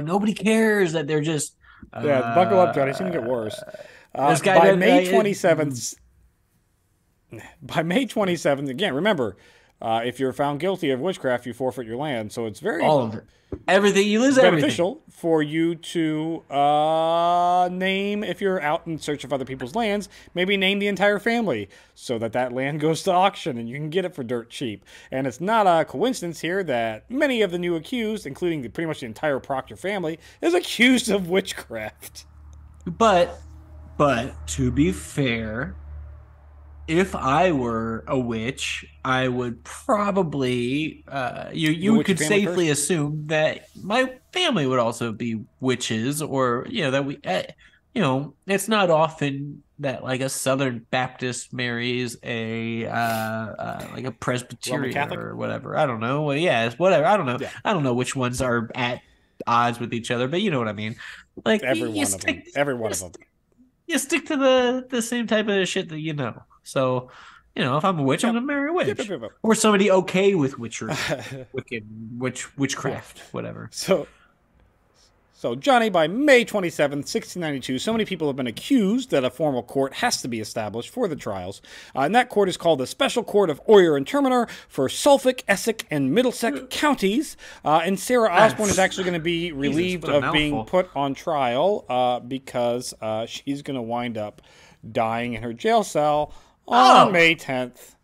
Nobody cares that they're just. Buckle up, Johnny. It's going to get worse. This guy by May 27th. By May 27th, again, remember, if you're found guilty of witchcraft, you forfeit your land. So it's very all of it, everything you lose, beneficial everything. For you to name, if you're out in search of other people's lands, maybe name the entire family so that land goes to auction and you can get it for dirt cheap. And it's not a coincidence here that many of the new accused, including pretty much the entire Proctor family, is accused of witchcraft. But to be fair, if I were a witch, I would probably you could safely assume that my family would also be witches, or that we it's not often that like a Southern Baptist marries a like a Presbyterian or whatever. I don't know. Well, yeah, it's whatever. I don't know. Yeah. I don't know which ones are at odds with each other, but you know what I mean. Like every one of them. You stick to the same type of shit that you know. So, if I'm a witch, I'm gonna marry a witch, or somebody okay with witchery, witchcraft, whatever. So Johnny, by May 27th, 1692, so many people have been accused that a formal court has to be established for the trials, and that court is called the Special Court of Oyer and Terminer for Suffolk, Essex, and Middlesex counties. And Sarah Osborne is actually going to be relieved of being put on trial because she's going to wind up dying in her jail cell on May 10th.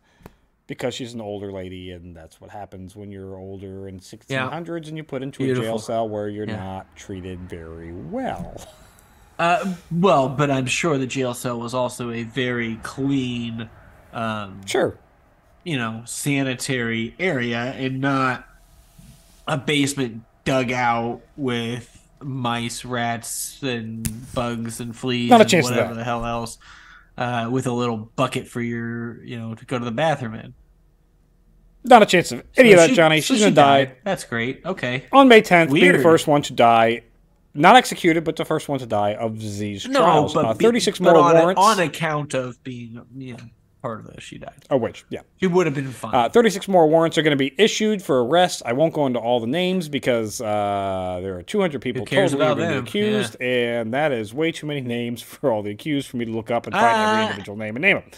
Because she's an older lady, and that's what happens when you're older in 1600s and you put into a jail cell where you're not treated very well. But I'm sure the jail cell was also a very clean, sanitary area, and not a basement dug out with mice, rats, and bugs and fleas, not a chance and whatever of that. The hell else. With a little bucket for your, to go to the bathroom in. Not a chance of any of that, Johnny. She's going to die. That's great. Okay. On May 10th, being the first one to die, not executed, but the first one to die of disease trials. But 36 more warrants. On account of being part of this, she died. A witch, yeah. She would have been fine. 36 more warrants are going to be issued for arrest. I won't go into all the names because there are 200 people totally accused, and that is way too many names for all the accused for me to look up and find every individual name and name them.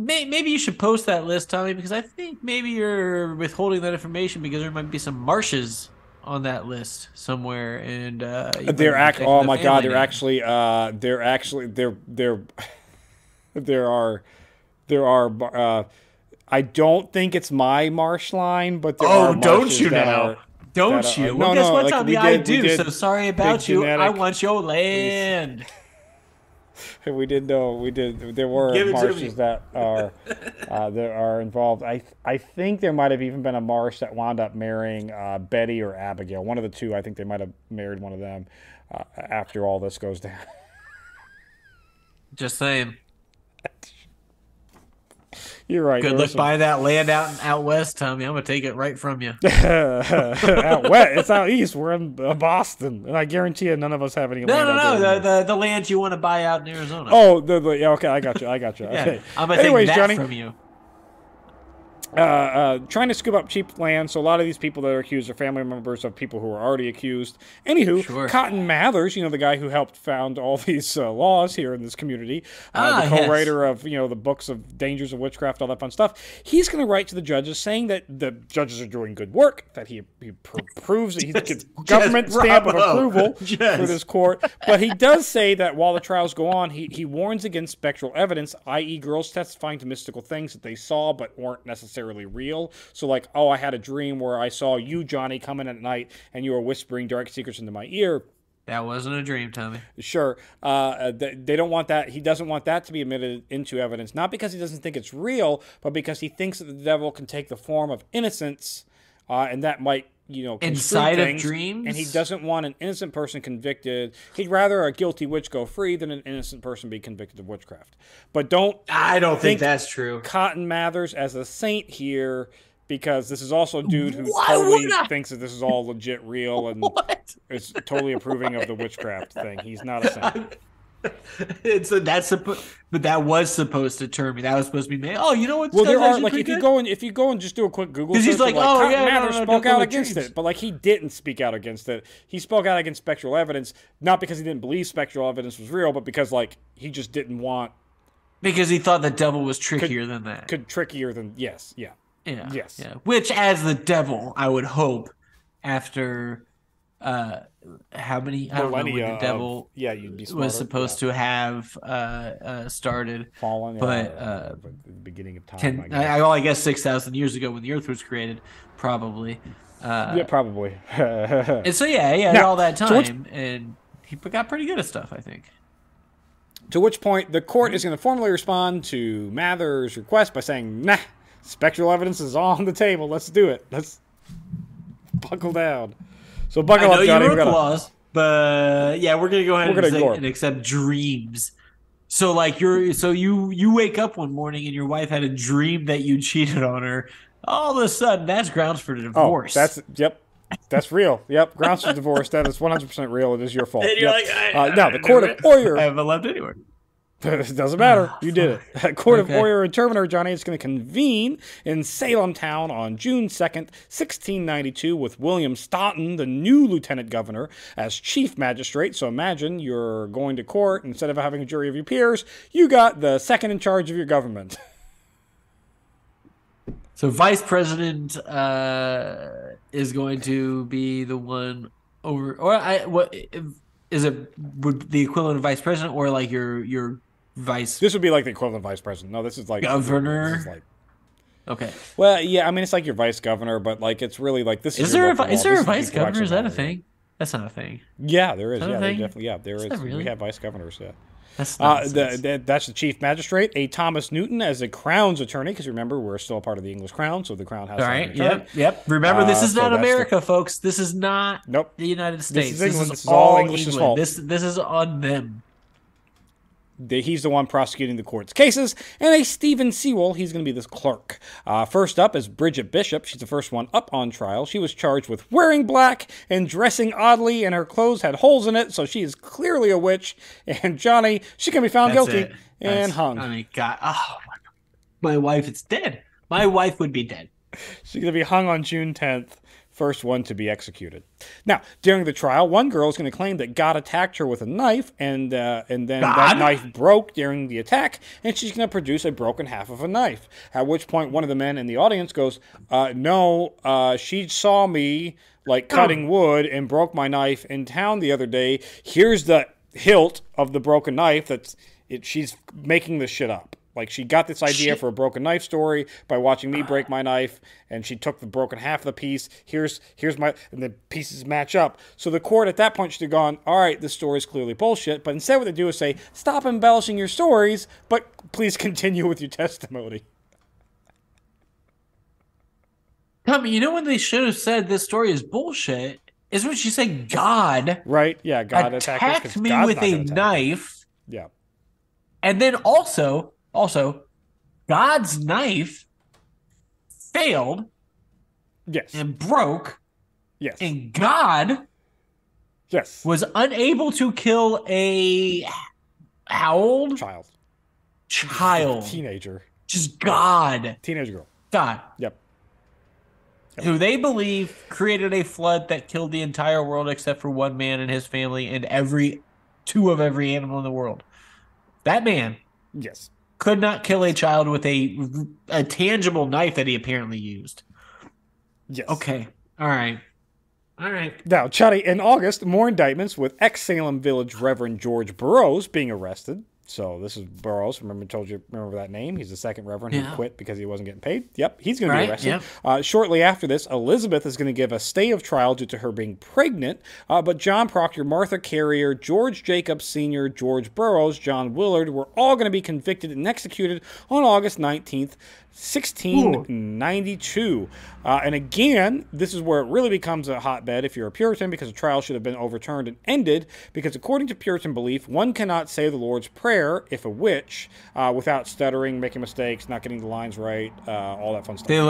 maybe you should post that list, Tommy, because I think maybe you're withholding that information because there might be some marshes on that list somewhere, and you might They're be act. protecting Oh the my God! family They're name. actually. They're actually. They're. There are. There are. I don't think it's my marsh line, but there are Oh, don't marshes you now? that Don't are. you? Well, No, guess no. what, Like Tommy? I we do. So did. sorry Big about you. I genetic. want your We land. we did know we did. There were Give it to marshes me. that are involved. I think there might have even been a marsh that wound up marrying Betty or Abigail. One of the two. I think they might have married one of them after all this goes down. Just saying. You're right. Good There was luck some buying that land out west, Tommy. I'm gonna take it right from you. out west. It's out east. We're in Boston, and I guarantee you, none of us have any No, land no, out there no. The anymore. the land you want to buy out in Arizona. Oh, yeah, okay, I got you. Yeah, Okay. I'm gonna take Anyways, that Johnny, from you. trying to scoop up cheap land. So a lot of these people that are accused are family members of people who are already accused. Anywho, Sure. Cotton Mathers, the guy who helped found all these laws here in this community, the Yes. co-writer of the books of Dangers of Witchcraft, all that fun stuff. He's going to write to the judges saying that the judges are doing good work, that he proves that he gets government stamp of bravo. approval Yes. for this court. But he does say that while the trials go on, he warns against spectral evidence, i.e., girls testifying to mystical things that they saw but weren't necessarily real. So like, oh, I had a dream where I saw you, Johnny, come in at night and you were whispering dark secrets into my ear. That wasn't a dream, Tommy. Sure. They don't want that. He doesn't want that to be admitted into evidence, not because he doesn't think it's real, but because he thinks that the devil can take the form of innocence, and that might Inside of things, dreams? and he doesn't want an innocent person convicted. He'd rather a guilty witch go free than an innocent person be convicted of witchcraft. But don't I don't think think that's true. Cotton Mathers as a saint here, because this is also a dude who Why totally would I? thinks that this is all legit real and What? is totally approving of the witchcraft thing. He's not a saint. But that was supposed to turn me. That was supposed to be me. Oh, you know what? Well, there are like if you go and just do a quick Google search, he's like, of, oh Cotton yeah, Mather no, spoke don't out go against dreams. it, but like he didn't speak out against it. He spoke out against spectral evidence, not because he didn't believe spectral evidence was real, but because like he just didn't want Because he thought the devil was trickier than that. trickier than yeah. Yeah. Yes. Yeah. Which, as the devil, I would hope, after how many? I don't know when Millennia the devil you'd be smarter. was supposed to have started, fallen, but the beginning of time. 10. I guess. I guess 6,000 years ago when the Earth was created, probably. Yeah, probably. And so yeah, Now, all that so time, and he got pretty good at stuff, I think. To which point, the court is going to formally respond to Mather's request by saying, nah, spectral evidence is on the table. Let's do it. Let's buckle down. So buckle up, Johnny. You wrote clause, but yeah, we're going to go ahead and accept dreams. So like you wake up one morning and your wife had a dream that you cheated on her. All of a sudden, that's grounds for divorce. Oh, that's real. Yep, grounds for divorce. That is 100% real. It is your fault. And you're yep. like, now the court of Oyer. I haven't left anywhere. It doesn't matter. You did it. Court of Oyer and Terminer, Johnny, is going to convene in Salem town on June 2nd, 1692, with William Staunton, the new lieutenant governor, as chief magistrate. So imagine you're going to court. Instead of having a jury of your peers, you got the second in charge of your government. So vice president is going to be the one over, or what is it? Would the equivalent of vice president, or like your vice? This would be like the equivalent of vice president. No, this is like governor. This is like, okay. Well, yeah, I mean it's like your vice governor, but like it's really like this. Is there a vice governor? Is that a thing? That's not a thing. Yeah, there is. Is Yeah, there thing? definitely. Yeah, there is. Really? We have vice governors. Yeah. That's that's the chief magistrate, a Thomas Newton as a crown's attorney, because remember we're still a part of the English crown, so the crown has. All right. Yep. Remember, this is not America, folks. This is not the United States. This is England. This is all English's fault. This is on them. He's the one prosecuting the court's cases, and a Stephen Sewell, he's going to be this clerk. First up is Bridget Bishop. She's the first one up on trial. She was charged with wearing black and dressing oddly, and her clothes had holes in it, so she is clearly a witch. And Johnny, she can be found guilty and hung. I mean, God, my wife is dead. My wife would be dead. She's going to be hung on June 10th first one to be executed. Now, during the trial, one girl is going to claim that God attacked her with a knife, and then that knife broke during the attack, and she's going to produce a broken half of a knife. At which point, one of the men in the audience goes, no, she saw me like cutting wood and broke my knife in town the other day. Here's the hilt of the broken knife. She's making this shit up. Like, she got this idea for a broken knife story by watching me break my knife, and she took the broken half of the piece. Here's my, and the pieces match up. So the court at that point should have gone, all right, this story is clearly bullshit. But instead what they do is say, stop embellishing your stories, but please continue with your testimony. Tommy, you know when they should have said this story is bullshit is when she said God, right? Yeah, God attacked me with a knife. Yeah. And then also, God's knife failed. Yes. And broke. Yes. And God was unable to kill a how old? Child. Teenager. Just God. Teenage girl. God. Yep. Who they believe created a flood that killed the entire world except for one man and his family and two of every animal in the world. That man could not kill a child with a tangible knife that he apparently used. Yes. Okay. All right. Now, Chuddy, in August, more indictments with ex-Salem Village Reverend George Burroughs being arrested. So this is Burroughs. Remember that name? He's the second reverend who quit because he wasn't getting paid. Yep, he's going to be arrested. Yeah. Shortly after this, Elizabeth is going to give a stay of trial due to her being pregnant. But John Proctor, Martha Carrier, George Jacobs Sr., George Burroughs, John Willard were all going to be convicted and executed on August 19th, 1692. And again, this is where it really becomes a hotbed if you're a Puritan, because the trial should have been overturned and ended, because according to Puritan belief, one cannot say the Lord's Prayer if a witch without stuttering, making mistakes, not getting the lines right, all that fun stuff. They're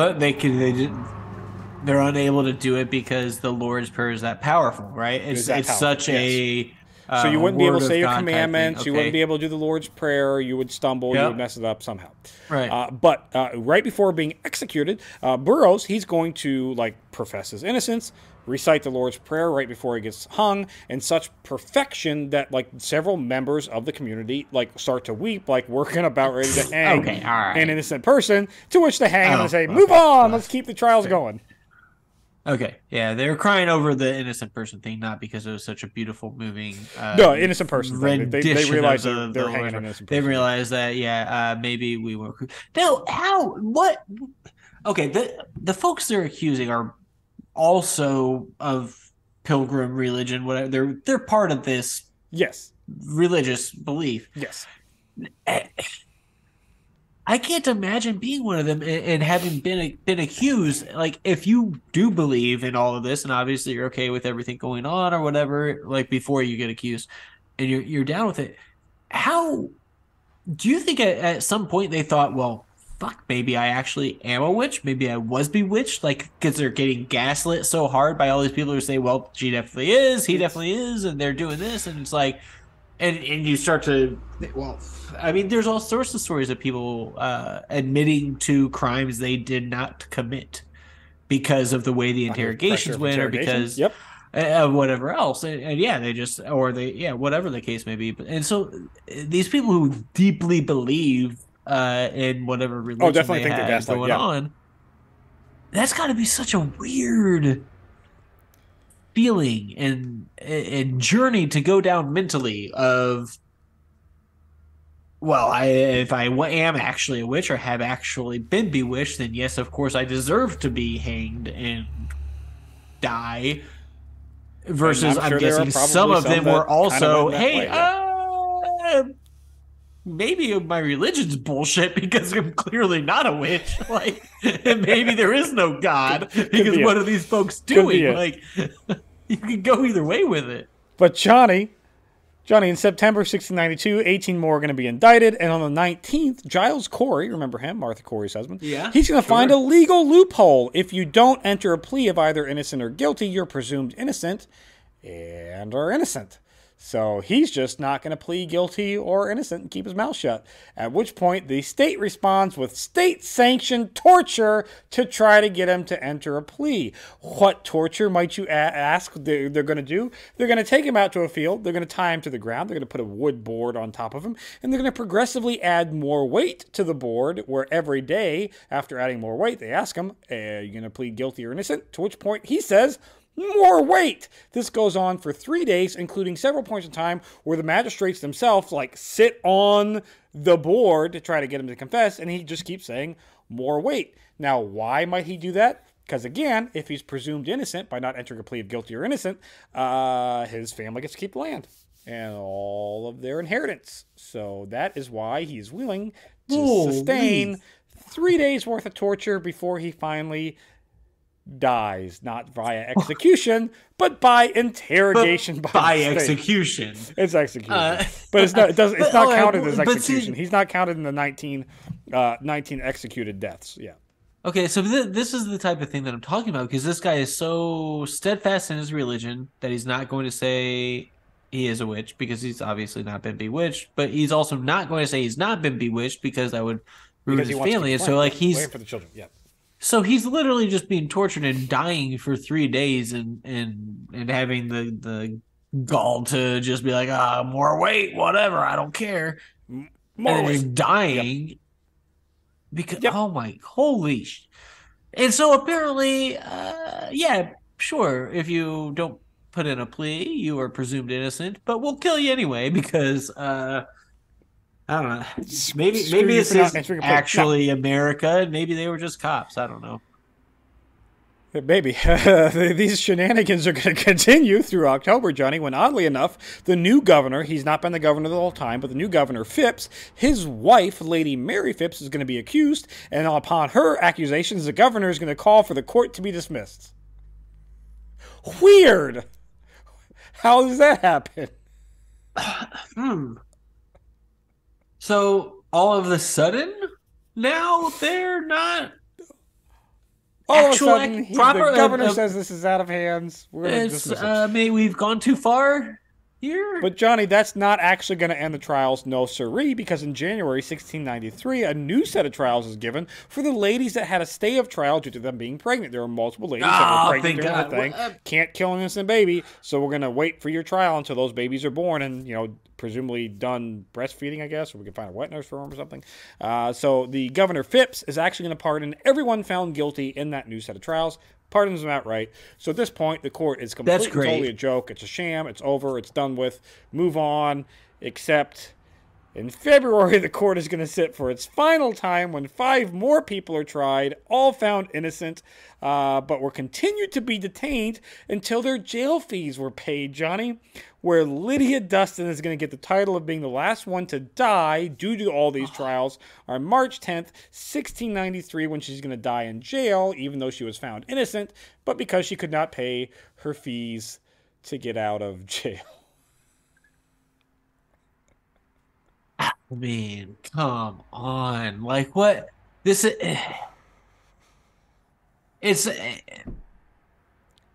unable to do it because the Lord's Prayer is that powerful, right? It's such a so you wouldn't be able to say your commandments. You wouldn't be able to do the Lord's Prayer. You would stumble. You would mess it up somehow. Right. But right before being executed, Burroughs, he's going to profess his innocence, recite the Lord's Prayer right before he gets hung, in such perfection that several members of the community start to weep, we're about ready to hang an innocent person. To which they hang him and say, "Move on. Let's keep the trials going." Okay, yeah, they were crying over the innocent person thing, not because it was such a beautiful, moving. No, innocent person thing. They realized they're hanging an innocent person. They realized that, maybe we were. No, how? What? Okay, the folks they're accusing are also of pilgrim religion. Whatever, they're part of this. Yes. Religious belief. Yes. I can't imagine being one of them and having been accused. If you do believe in all of this, and obviously you're okay with everything going on or whatever, before you get accused, and you're down with it, how do you think at some point they thought, well, fuck, maybe I actually am a witch, maybe I was bewitched, because they're getting gaslit so hard by all these people who say, well, she definitely is, he definitely is, and they're doing this, and it's and you start to, well, I mean, there's all sorts of stories of people admitting to crimes they did not commit because of the way the interrogations went, or because of whatever else. And yeah, whatever the case may be. And so these people who deeply believe in whatever religion they have going on, that's got to be such a weird feeling and journey to go down mentally of, well, if I am actually a witch or have actually been bewitched, then yes, of course, I deserve to be hanged and die. Versus, I'm guessing some of them were also, hey, maybe my religion's bullshit because I'm clearly not a witch. And maybe there is no God because what are these folks doing? You can go either way with it. But Johnny, in September 1692, 18 more are going to be indicted. And on the 19th, Giles Corey, remember him, Martha Corey's husband? Yeah. He's going to find a legal loophole. If you don't enter a plea of either innocent or guilty, you're presumed innocent and are innocent. So he's just not going to plead guilty or innocent and keep his mouth shut. At which point, the state responds with state sanctioned torture to try to get him to enter a plea. What torture might you ask they're going to do? They're going to take him out to a field. They're going to tie him to the ground. They're going to put a wood board on top of him. And they're going to progressively add more weight to the board, where every day, after adding more weight, they ask him, are you going to plead guilty or innocent? To which point he says, more weight. This goes on for 3 days, including several points in time where the magistrates themselves sit on the board to try to get him to confess, and he just keeps saying more weight. Now, why might he do that? Because again, if he's presumed innocent by not entering a plea of guilty or innocent, his family gets to keep the land and all of their inheritance. So that is why he's willing to sustain 3 days worth of torture before he finally dies, not via execution, but by interrogation. By execution. It's execution, but it's not. It's not counted as execution. He's not counted in the 19 executed deaths. Yeah. Okay, so this is the type of thing that I'm talking about, because this guy is so steadfast in his religion that he's not going to say he is a witch, because he's obviously not been bewitched, but he's also not going to say he's not been bewitched, because that would ruin his family. And so he's for the children. Yeah. So he's literally just being tortured and dying for 3 days, and having the gall to just be like, more weight, whatever, I don't care. More and he's dying. Yep. Because oh my holy and so apparently yeah, sure, if you don't put in a plea, you are presumed innocent, but we'll kill you anyway, because I don't know. Maybe this is actually America, and maybe they were just cops. I don't know. Maybe. These shenanigans are going to continue through October, Johnny, when oddly enough, the new governor, he's not been the governor the whole time, but the new governor, Phipps, his wife, Lady Mary Phipps, is going to be accused, and upon her accusations, the governor is going to call for the court to be dismissed. Weird! How does that happen? So, all of a sudden, now they're not... All of a sudden, the governor says this is out of hands. We're going to dismiss it. Maybe we've gone too far here. But, Johnny, that's not actually going to end the trials, no siree, because in January 1693, a new set of trials is given for the ladies that had a stay of trial due to them being pregnant. There were multiple ladies that were pregnant during the thing. Can't kill an innocent baby, so we're going to wait for your trial until those babies are born and, presumably done breastfeeding, I guess, or we can find a wet nurse for them or something. So the Governor Phipps is actually going to pardon everyone found guilty in that new set of trials. Pardons them outright. So at this point, the court is completely totally a joke. It's a sham. It's over. It's done with. Move on. Except in February, the court is going to sit for its final time when 5 more people are tried, all found innocent, but were continued to be detained until their jail fees were paid, Johnny, where Lydia Dustin is going to get the title of being the last one to die due to all these trials on March 10th, 1693, when she's going to die in jail, even though she was found innocent, but because she could not pay her fees to get out of jail. I mean, come on. Like, what? This is... It's...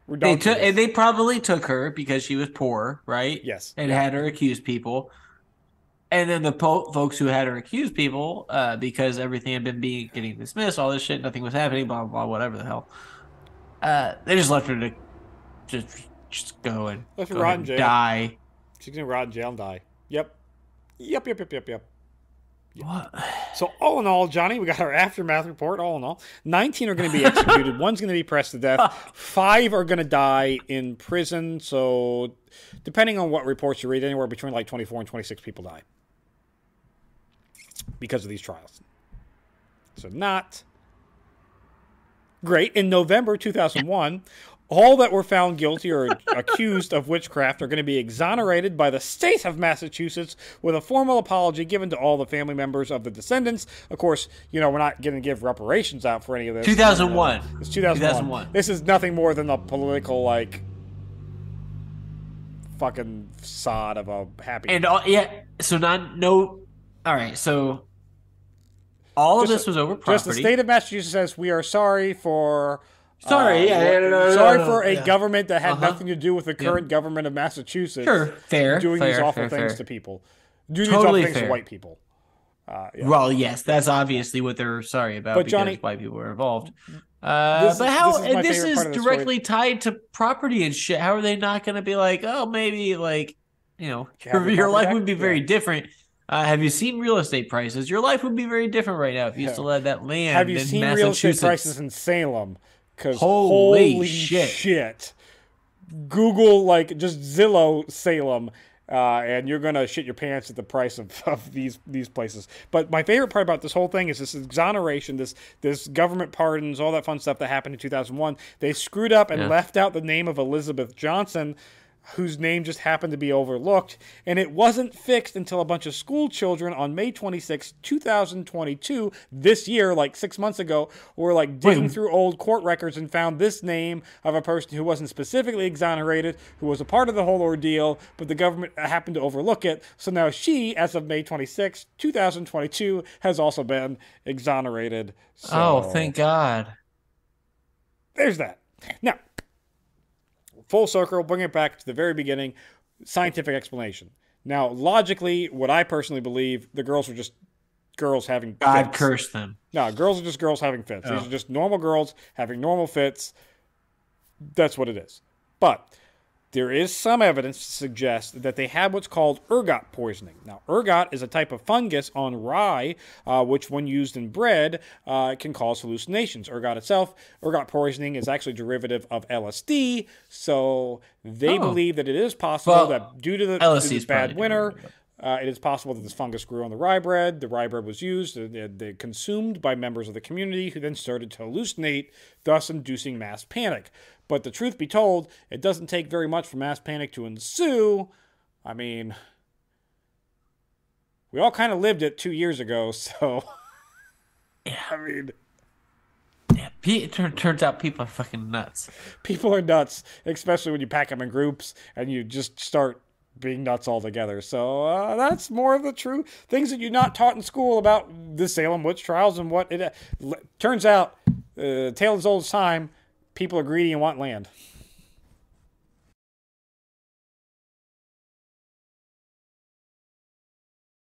They probably took her because she was poor, right? Yes. And had her accuse people. And then the folks who had her accuse people, because everything had been getting dismissed, all this shit, nothing was happening, blah, blah, blah, whatever the hell. They just left her to just go and die. She's going to rot in jail and die. Yep. Yep. What? So all in all, Johnny, we got our aftermath report. All in all, 19 are going to be executed. 1's going to be pressed to death. 5 are going to die in prison. So depending on what reports you read, anywhere between 24 and 26 people die because of these trials. So not great. In November 2001, all that were found guilty or accused of witchcraft are going to be exonerated by the state of Massachusetts with a formal apology given to all the family members of the descendants. Of course, we're not going to give reparations out for any of this. 2001. It's 2001. This is nothing more than a political, fucking sod of a happy... And, so all right, so all of this was over property. Just the state of Massachusetts says, we are sorry for... Sorry, yeah, Sorry for a yeah. government that had Uh-huh. nothing to do with the Yep. current government of Massachusetts Sure. Fair, doing these fair, awful fair, things to fair. people, doing these awful Totally things to fair. white people. Yeah, Well, yes, yeah, that's yeah. obviously what they're sorry about But because Johnny, white people were involved. this But this how, is and my this favorite is part of the story. directly tied to property and shit. How are they not going to be like, oh, maybe like, Have your your property life back? would be Yeah, very different. Have you seen real estate prices? Your life would be very different right now if you yeah. still had that Have land you in seen real estate prices Massachusetts. in Salem? Because Holy holy shit. shit. Google, like, just Zillow Salem, and you're gonna shit your pants at the price of these places. But my favorite part about this whole thing is this exoneration, this government pardons, all that fun stuff that happened in 2001. They screwed up and Yeah. left out the name of Elizabeth Johnson, whose name just happened to be overlooked, and it wasn't fixed until a bunch of school children on May 26, 2022, this year, like 6 months ago, were like digging Wait, through old court records and found this name of a person who wasn't specifically exonerated, who was a part of the whole ordeal, but the government happened to overlook it. So now she, as of May 26, 2022, has also been exonerated. oh, So thank God. there's that. Now, full circle, bring it back to the very beginning, scientific explanation. Now, logically, what I personally believe, the girls were just girls having God fits. curse them. No, girls are just girls having fits. These Oh. are just normal girls having normal fits. That's what it is. But there is some evidence to suggest that they had what's called ergot poisoning. Now, ergot is a type of fungus on rye, which, when used in bread, can cause hallucinations. Ergot poisoning is actually derivative of LSD, so they Oh. believe that it is possible Well, that due to LSD the is bad probably winter, different. it is possible that this fungus grew on the rye bread. The rye bread was used, they consumed by members of the community who then started to hallucinate, thus inducing mass panic. But the truth be told, it doesn't take very much for mass panic to ensue. I mean, we all kind of lived it 2 years ago, so. Yeah. I mean, Yeah, turns out people are fucking nuts. people are nuts, especially when you pack them in groups and you just start being nuts all together. So that's more of the true things that you're not taught in school about the Salem witch trials and what it turns out. Tale as old as time. People are greedy and want land.